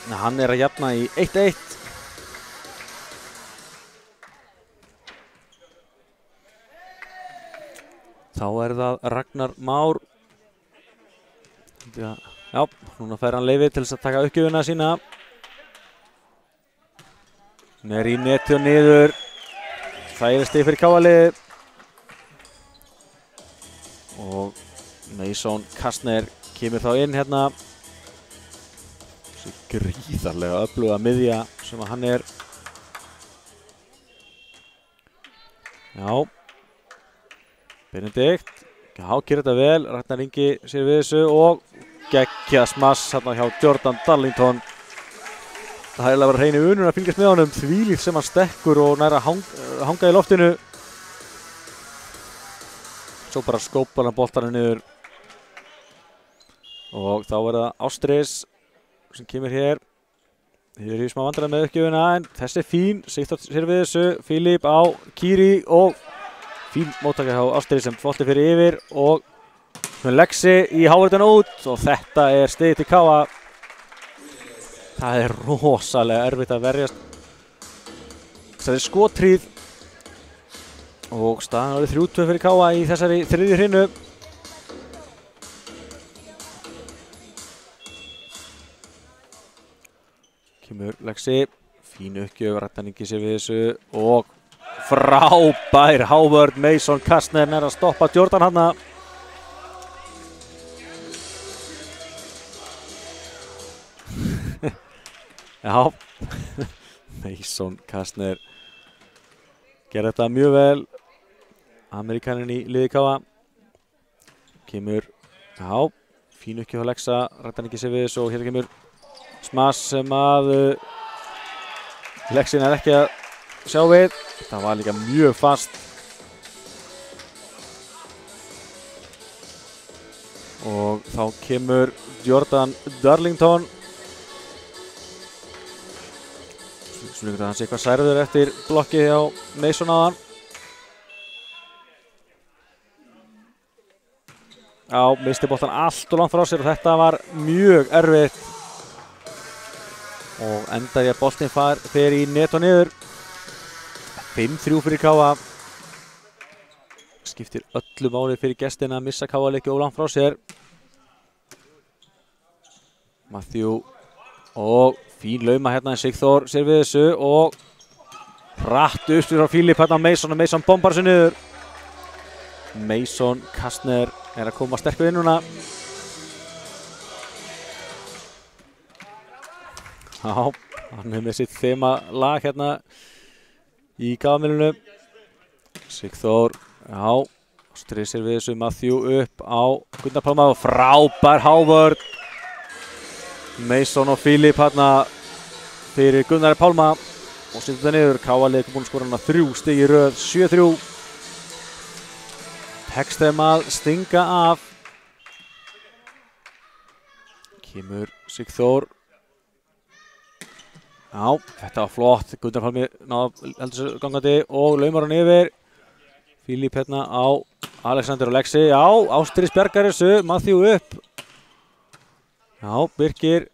[SPEAKER 2] En hann er að jafna í 1-1. Þá er það Ragnar Már. Já, núna fær hann leyfi til þess að taka uppgjöfuna sína. Hann er í neti og niður. Þægilegt stig fyrir Káa-liðið. Og Mason Kastner kemur þá inn hérna. Þessi gríðarlega öfluga miðja sem að hann er. Já. Benedikt. Gerir þetta vel. Ragnar Ingi sér við þessu og geggjað smass hérna hjá Jordan Darlington. Það er að vera hreinu unur að fylgjast með honum. Þvílíkt sem hann stekkur og nær að hanga í loftinu. Svo bara skópar hann boltanum niður. Og þá er það Ástris sem kemur hér. Hér er í smá vandræði með uppgjöfuna en þessi er fín. Sigþór sér við þessu. Filip á Kiri og fín móttaka hjá Ástris sem bolti fyrir yfir og Lexi í hávörðina út og þetta er stig til Káa. Það er rosalega erfitt að verjast. Það er skotríð og staðan árið 3-2 fyrir Káa í þessari þriðju hrinu. Kemur Lexi, fín uppgjöf, Ragnar Ingi sér við þessu og frábær Howard. Mason Kastner að stoppa Jordan hana. Já, Mason Kastner gerði þetta mjög vel. Amerikaninn í liði KA. Kemur, já, fín uppgjöf að Lexa, rætti hann ekki sér við þessu og hérna kemur smass sem að Lexin ekki að sjá við. Það var líka mjög fast. Og þá kemur Jordan Darlington. Svo líka hann sé eitthvað særður eftir blokkið á Mason áðan. Já, misti boltan allt og langt frá sér og þetta var mjög erfitt. Og endaði að boltinn fer í net og niður. 5-3 fyrir KA. Skiptir öllu máli fyrir gestina að missa KA leiki ólangt frá sér. Matthew og fín lauma hérna en Sigþór sér við þessu og hratt upp frá Philip hérna Mason og Mason bombar sér niður. Mason Kastner að koma sterkur inn núna. Já, hann með sitt þema lag hérna í gafamilinu. Sigþór, já, stressir við þessu Matthew upp á Gunnar Pálma og frábær Howard. Mason og Philip hérna fyrir Gunnar Pálma og setur þetta niður. KA leik búinn að skora hana 3 stig í röð, 7-3. Tekst þeim að stinga af. Kemur Sigþór. Já, þetta var flott. Gunnar Pálmi náði heldur sér gangandi og laumar hann yfir. Philip hérna á Alexander og Lexi. Já, Ástrís bjargar þessu. Matthew upp. Já, Birkir,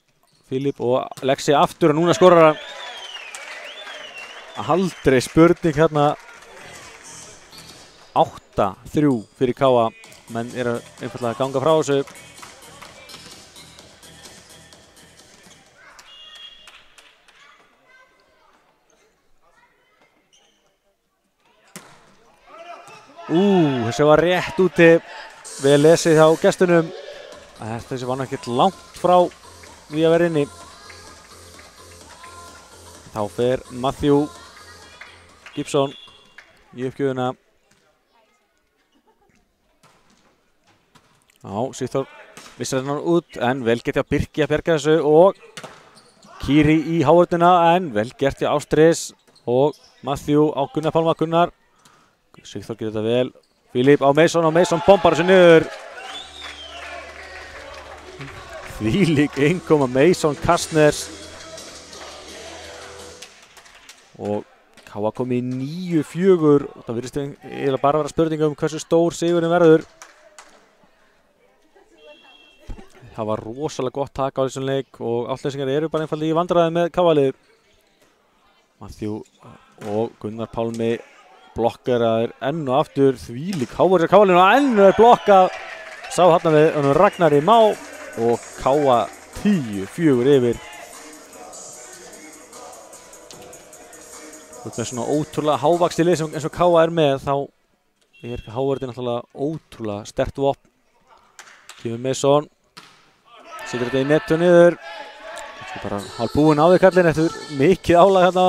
[SPEAKER 2] Philip og Lexi aftur og núna skorar hann. Aldrei spurning hérna. 8-3 fyrir KA. Menn einfaldlega að ganga frá þessu. Þessi var rétt úti. Vel lesið hjá gestunum. Þessi var náttúrulega ekkert langt frá því að vera inni. Þá fer Matthew Gibson í uppgjöfuna. Já, Sigþór vissir hennar út en vel gert hjá Birki að bjarga þessu og Kiri í Howardina en vel gert hjá Ástrís og Matthew á Gunnar Pálma. Gunnar. Sigþór gerir þetta vel. Philip á Mason og Mason bombar þessu niður. Þvílík innkoma Mason Kastners. Og KA kom í 9-4 og það virðist eiginlega bara vera spurning hversu stór sigurinn verður. Það var rosalega gott tak á þessum leik og Álftnesingar eru bara einfaldlega í vandræði með KA-lið. Matthew og Gunnar Pálmi blokkaraðir enn og aftur. Þvílík Howard er KA-liðinu og enn er blokkað. Sá þarna við Ragnari Má og KA 10-4 yfir. Með svona ótrúlega hávaxti lið eins og KA er með þá er Howard náttúrulega ótrúlega sterkt vopn. Kemur Mason. Setur þetta í nettu niður. Bara hálf búinn á því kallinn eftir mikið álag hérna.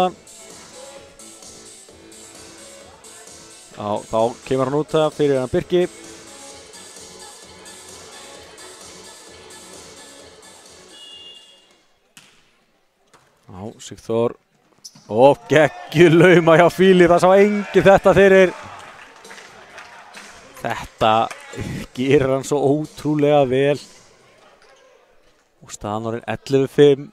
[SPEAKER 2] Já, þá kemur hann út það fyrir hann Birki. Já, Sigþór. Og geggjulauma hjá Philip, það sá enginn þetta fyrir. Þetta gerir hann svo ótrúlega vel. Og staðan orðin 11-5.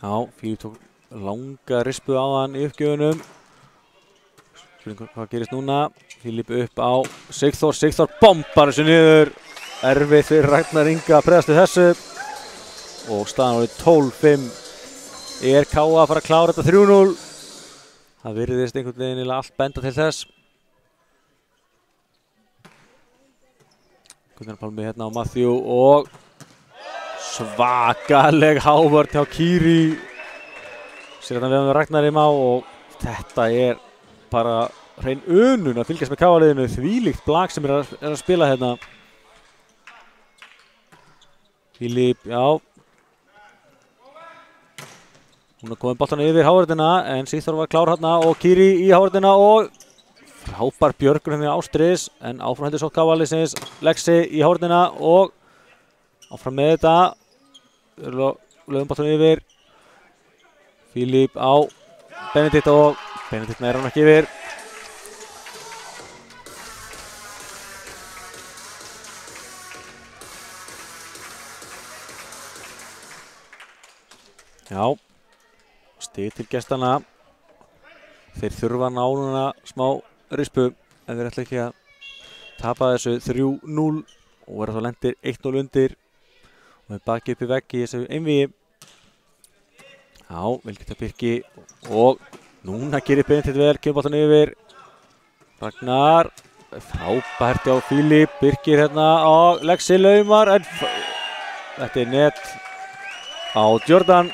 [SPEAKER 2] Já, Philip tók langa rispu á hann í uppgjöfunum. Hvað gerist núna? Philip upp á Sigþór. Sigþór bombar þessu niður. Erfitt fyrir Ragnar Inga að bregðast við þessu. Og staðan orðin 12-5. Er KA að fara að klára þetta 3-0? Það virðist einhvern veginn allt benda til þess. Gunnar Pálmi hérna á Matthew og svakaleg hávörn hjá Kiri. Sér við höfum Ragnar í má og þetta bara hrein unun að fylgjast með KA-liðinu. Þvílíkt blag sem að spila hérna. Filip, já. Hún komin boltan yfir hávörðina en Sigþór var klár hérna og Kiri í hávörðina og frábær björgun hérna Ástris en áfram heldur svo KA-liðsins. Lexi í hávörðina og áfram með þetta. Lögum boltan yfir. Filip á Benedikt og Benedikt nær hann ekki yfir. Já, stig til gestana. Þeir þurfa að ná núna smá rispu en þeir ætla ekki að tapa þessu 3-0 og verða þá lendir 1-0 undir og þeir baki upp í vegg í þessu einvígi. Já, vel geta Birki og núna gerir Benedikt vel, kemur boltan yfir. Ragnar, frábært á Filip, Birkir hérna og Lexi laumar en þetta net á Jordan.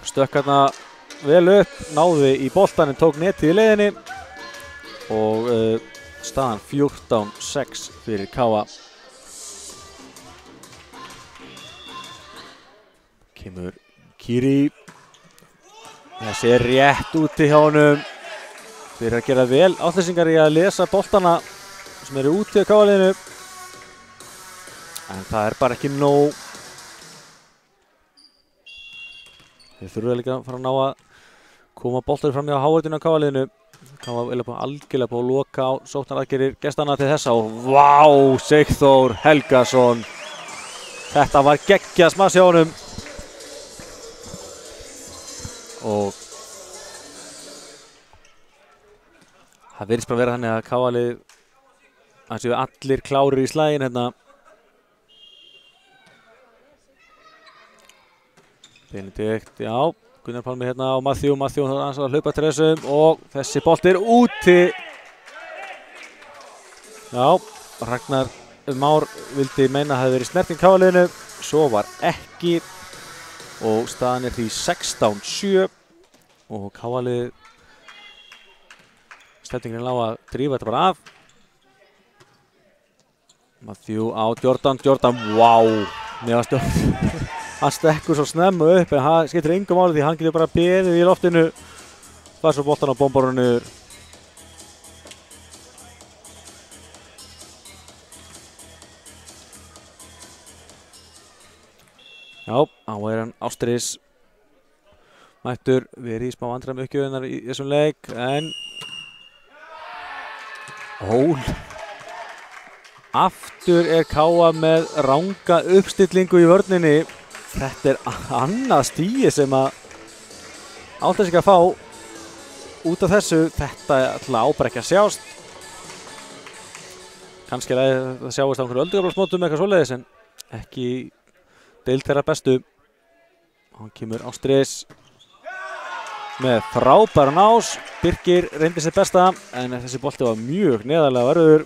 [SPEAKER 2] Stökk hérna vel upp, náði í boltan en tók netið í leiðinni og staðan 14-6 fyrir KA. Kemur Kiri, þessi rétt úti hjá honum. Þeir að gera vel átlýsingar í að lesa boltana sem eru úti á KA-liðinu en það bara ekki nóg. Þeir þurfa líka að fara að ná að koma boltar fram hjá hávörðinu á KA-liðinu. KA algjörlega búið að loka á sóknaraðgerðir gestanna til þessa og vá, Sigþór Helgason. Þetta var geggjað smass hjá honum. Og það virðist bara vera þannig að KA-lið séu allir klárir í slaginn hérna. Benedikt, já, Gunnar Pálmi hérna og Matthew hans að hlaupa til þessum og þessi bolt úti. Já, Ragnar Már vildi meina að það hefði verið snerting KA-liðinu, svo var ekki og staðan því 16-7 og KA-lið stefningin lá að drífa þetta bara af. Matthew á Jordan, wow, neðast Jordan. Hann stekkur svo snemma upp en það skiptir engum máli því hann getur bara beðið í loftinu. Það svo boltan á bombarunum niður. Já, þá hann Ástris mættur verið í smá vandræðum uppgjöfunar í þessum leik en aftur KA með ranga uppstillingu í vörninni. Þetta annað stíi sem að átti sig að fá út af þessu. Þetta alltaf bara ekki að sjást. Kannski að það sjáist á einhverju öldugaflokksmótum eitthvað svoleiðis en ekki deild þeirra bestu. Hann kemur Ástris með frábæra nás. Birkir reyndi sitt besta en þessi bolti var mjög neðarlega verður.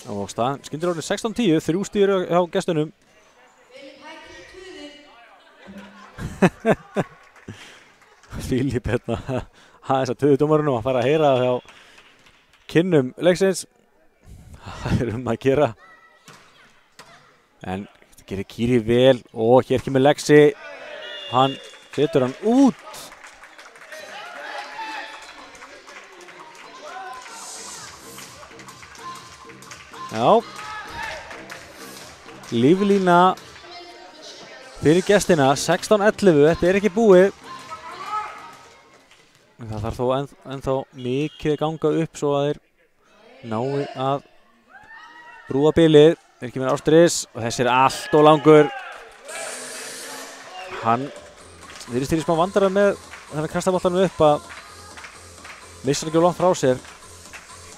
[SPEAKER 2] Og staðan skyndir orðið 16-10, 3 stigir hjá gestunum. Filip hérna aðeins að töðudómarunum að fara að heyra hjá kynnum leiksins. Það að gera. En þetta gerir Kiri vel og hér kemur Lexi. Hann setur hann út. Já. Líflína fyrir gestina, 16-11, þetta ekki búið. Það þarf þó ennþá mikið ganga upp svo að þeir nái að brúa bilið. Þeir kemur Ástris og þessi allt og langur. Hann virðist í smá vandræðum með þennan kastaboltanum upp að missa ekki langt frá sér.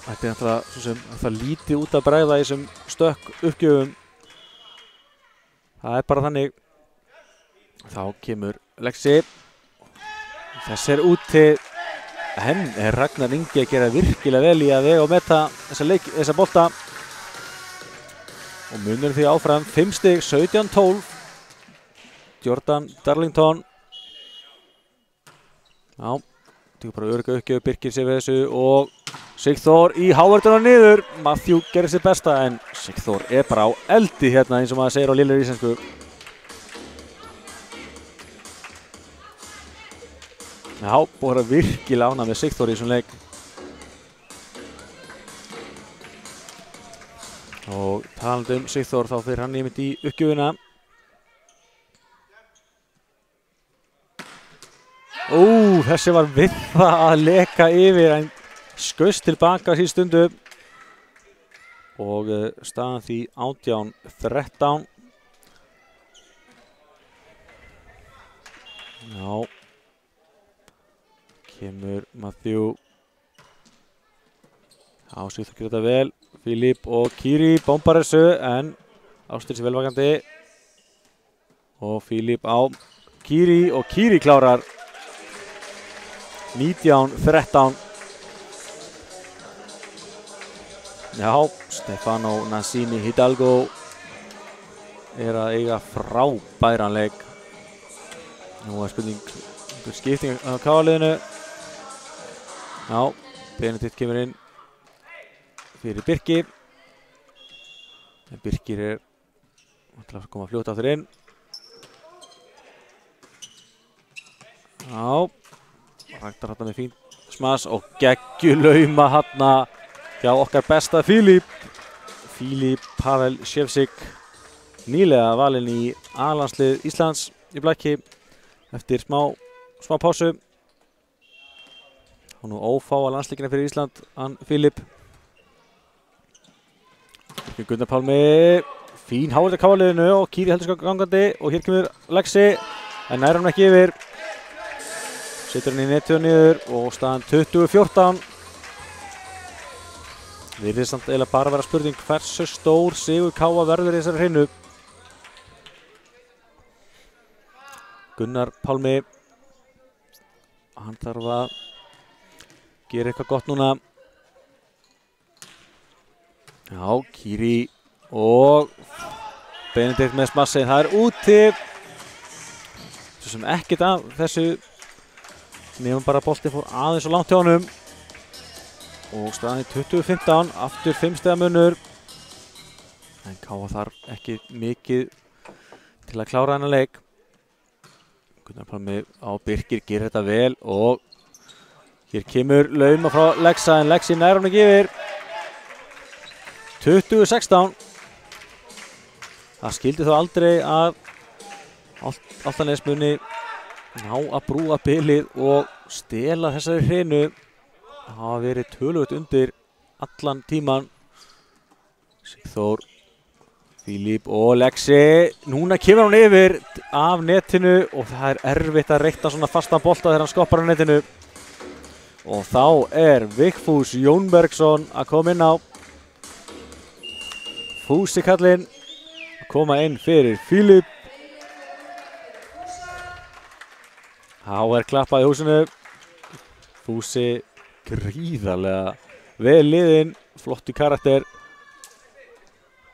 [SPEAKER 2] Þetta náttúrulega svo sem það lítið út að bregða í þessum stökk uppgjöfum. Það bara þannig. Þá kemur Lexi. Þessi úti. Henn Ragnar Ingi að gera virkilega vel í að vega og meta þessa bolta. og munur því áfram 5 stig, 17-12. Jordan Darlington. Já, tekur bara örugga uppgjöf, Birkir sér við þessu og Sigþór í hávörðuna niður. Matthew gerir sér besta en Sigþór bara á eldi hérna eins og maður segir á lélegri íslensku. Já, bara virkilega ánægð með Sigþór í þessum leik. Og talandi Sigþór þá fyrir hann einmitt í uppgjöfina. Þessi var við það að leka yfir en skaust tilbaka síð stundu. Og staðan því 18-13. Já. Kemur Matthew. Já, Sigþór gerir þetta vel. Filip og Kiri bombar þessu en Ástir sér velvakandi. Og Filip á Kiri og Kiri klárar. 19-13. Já, Stefano Nassini Hidalgo að eiga frábæran leik. Nú spurning skipting á KA-liðinu. Já, Benedikt kemur inn fyrir Birki. Birkir ætlar að koma fljótt aftur inn. Já, Ragnar hérna með fínt smass og geggjulauma hérna hjá okkar besta Filip Pavel Sjevsik, nýlega valinn í A-landslið Íslands í blaki eftir smá pásu. Og nú ófáa landsleikina fyrir Ísland, hann Filip. Gunnar Pálmi, fín hávörð á KA-liðinu og Kiri heldur gangandi og hér kemur Lexi en nær hann ekki yfir. Setur hann í netið niður og staðan 20-14. Virðist samt eiginlega bara vera spurning hversu stór sigur KA verður í þessari hreinu. Gunnar Pálmi, hann þarf að gera eitthvað gott núna. Já, Kiri og Benedikt með smassið, það úti. Svo sem ekkert af þessu nefnum bara bolti fór aðeins og langt hjá honum. Og staðan í 20-15, aftur 5 stiga munur. En KA þarf ekki mikið til að klára þennan leik. Gunnar Pálmi á Birkir gerir þetta vel og hér kemur lauma frá Lexa en Lexi nær hann ekki yfir. 20-16. Það skildi þó aldrei að Álftanes muni ná að brúa bilið og stela þessari hreinu. Það hafa verið töluvert undir allan tíman. Sigþór, Filip og Lexi. Núna kemur hann yfir af netinu og það erfitt að reikna svona fastan bolta þegar hann skoppar á netinu. Og þá Vigfús Jónbergsson að koma inn á. Fúsi kallinn að koma inn fyrir Filip. Þá klappað í húsinu. Fúsi gríðarlega vel liðinn, flottu karakter.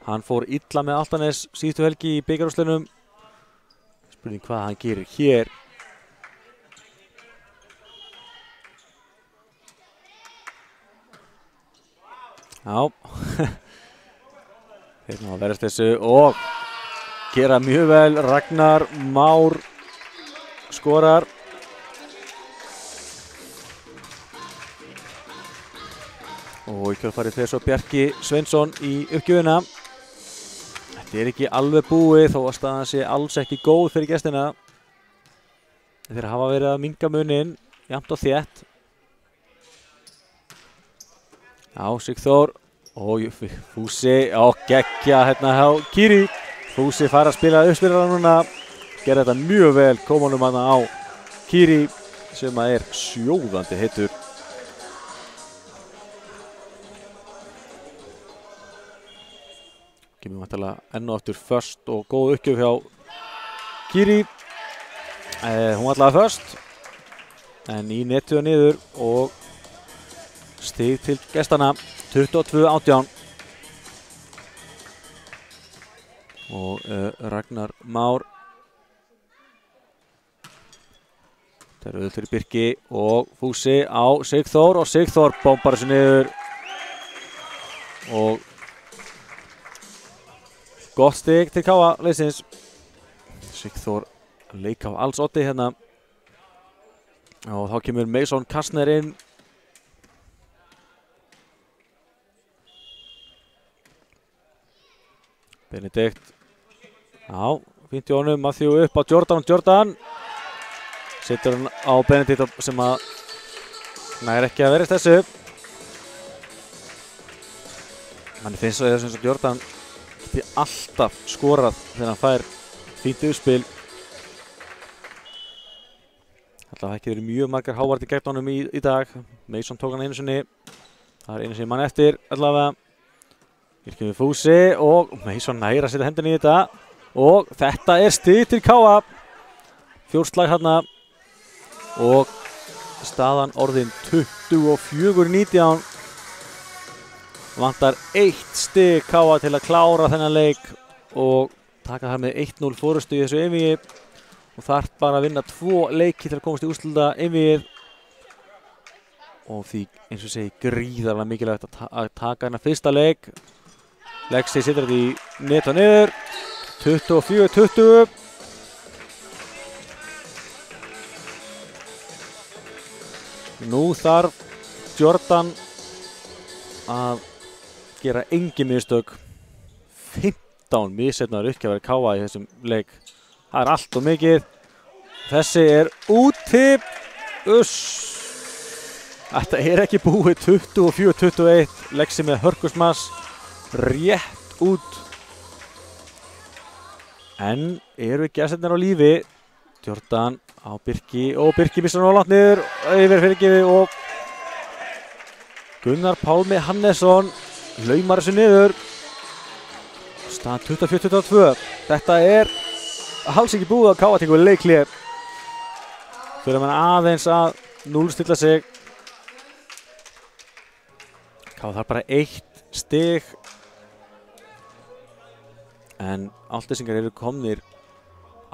[SPEAKER 2] Hann fór illa með Álftanes síðustu helgi í bikarúrslitunum. Spurning hvað hann gerir hér. Já. Hérna verðast þessu og gera mjög vel. Ragnar Már skorar. Og í kjölfarið fer svo Bjarki Sveinsson í uppgjöfina. Þetta ekki alveg búið þó að staðan sé alls ekki góð fyrir gestina. Þeir hafa verið að minnka muninn jafnt og þétt. Já, Sigþór og Fúsi og geggja hérna hjá Kiri. Fúsi fær að spila uppspilara núna. Gerði þetta mjög vel, kom honum hana á Kiri sem sjóðandi heitur. Kemur vantilega enn og aftur föst og góð uppgjöf hjá Kiri. Hún var allavega föst en í netið og niður og stig til gestana 22-18. og Ragnar Már. Það er auðvitað fyrir Birki og Fúsi á Sigþór og Sigþór bombar þessu niður og gott stig til Káa liðsins. Sigþór leik á alls oddi hérna og þá kemur Mason Kastner inn. Benedikt, já, fínt í honum, Matthew upp á Jordan, setur hann á Benedikt sem að nær ekki að verðist þessu. Manni finnst það sem Jordan geti alltaf skorað þegar hann fær fínt uppspil. Alltaf ekki verið mjög margar hávarti gegn honum í dag. Mason tók hann einu sinni, það er einu sinni mann eftir allavega. Hér kemur Fúsi og Mason nær að setja hendinni í þetta og þetta er stig til Káa. Fjórslag hérna og staðan orðin 24-19. Vantar 1 stig Káa til að klára þennan leik og taka þar með 1-0 forystu í þessu einvígi og þarf bara að vinna 2 leiki til að komast í úrslita einvígið og því eins og segi gríðarlega mikilvægt að taka þennan fyrsta leik. Lexi setur þetta í net og niður, 24-20. Nú þarf Jordan að gera engin mistök. 15 missetnar uppgjafari Káa í þessum leik. Það er allt og mikið. Þessi er úti. Þetta er ekki búið, 24-21. Lexi með hörkusmass. Rétt út en eru gestirnir á lífi. Jordan á Birki og Birki missar hann á langt niður yfir fyrirgefi og Gunnar Pálmi Hannesson laumar þessu niður. Staðan 24-22. Þetta er alls ekki búið að Káa tekur leikli fyrir að mann aðeins að núllstilla sig. Káa þarf bara 1 stig en Álftesingar eru komnir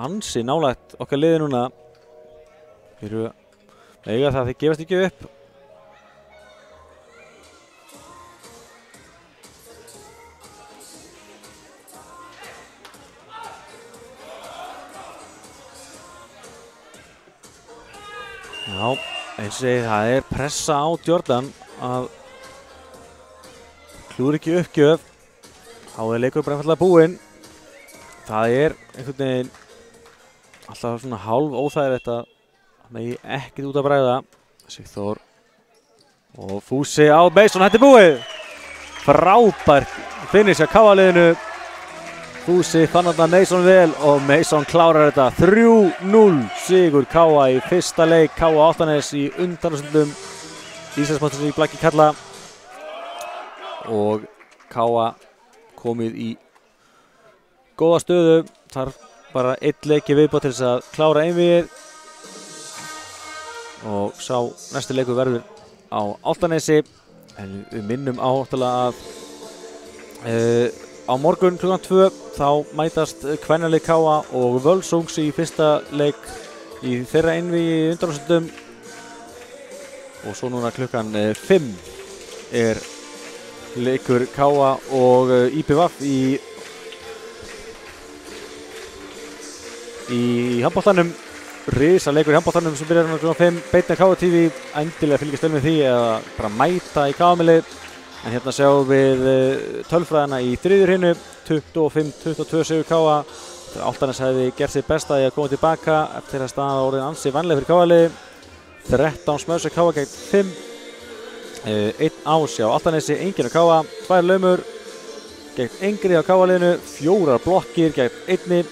[SPEAKER 2] ansi nálægt okkar liði núna. Eru eiga það, þeir gefast ekki upp. Já, eins og segi það er pressa á Jordan að klúra ekki uppgjöf. Þá er leikur bara einfaldlega búinn. Það er einhvern veginn alltaf svona hálf óþægilegt að megi ekkert út að bregða. Sigþór og Fúsi á Mason, þetta er búið! Frábær finish á Káa-liðinu. Fúsi fann þarna Mason vel og Mason klárar þetta. 3-0 sigur Káa í fyrsta leik Káa Álftanes í undanúrslitum Íslandsmótsins í blaki karla og Káa komið í góða stöðu. Þarf bara 1 leik í viðbót til þess að klára einvígið og sá næsti leikur verður á Álftanesi en við minnum áttalega að á morgun klukkan 2 þá mætast kvennalið Káa og Völsungs í fyrsta leik í þeirra einvígi í undanúrslitum og svo núna klukkan 5 er leikur Káa og IPVF í handboltanum. Risa leikur í handboltanum sem byrjar kl. 5 beinni Káa TV. Endilega fylgjast vel með því eða bara mæta í Káa-milið. En hérna sjáum við tölfræðina í þriðju hinu. 25-22 sigur Káa. Álftanes hefði gert sitt besta í að koma tilbaka eftir að staða orðin ansi vanlega fyrir Káa-liði. 13 smöðsir Káa gegn 5. 1 ás hjá Álftanesi, enginn á Káa, 2 laumur gegn engri á Káa-liðinu, 4 blokkir gegn 1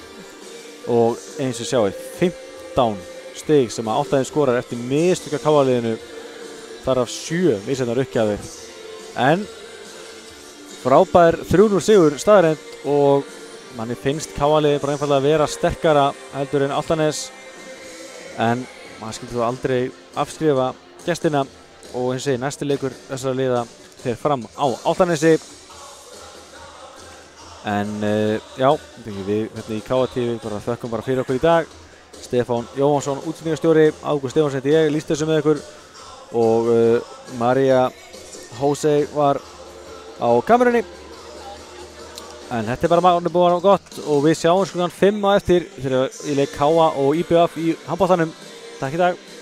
[SPEAKER 2] og eins og sjáum 15 stig sem að Álftanes skorar eftir mistök á Káa-liðinu, þar af 7 misjafnar uppgjafir. En frábær 3-0 sigur staðreynd og manni finnst Káa-liðið bara einfaldlega að vera sterkara heldur en Álftanes en maður skilur þú aldrei afskrifa gestina. Og eins og segi, næsti leikur þessara liða fer fram á Álftanesi. En já, við hérna í KA-TV bara þökkum bara fyrir okkur í dag. Stefán Jóhansson, útsendingarstjóri, Ágúst Stefánsson heiti ég, lýsti þessu með ykkur og María Hósei var á kamerunni. En þetta bara búið að vera gott og við sjáum 5 á eftir í leik KA og IBF í handboltanum. Takk í dag.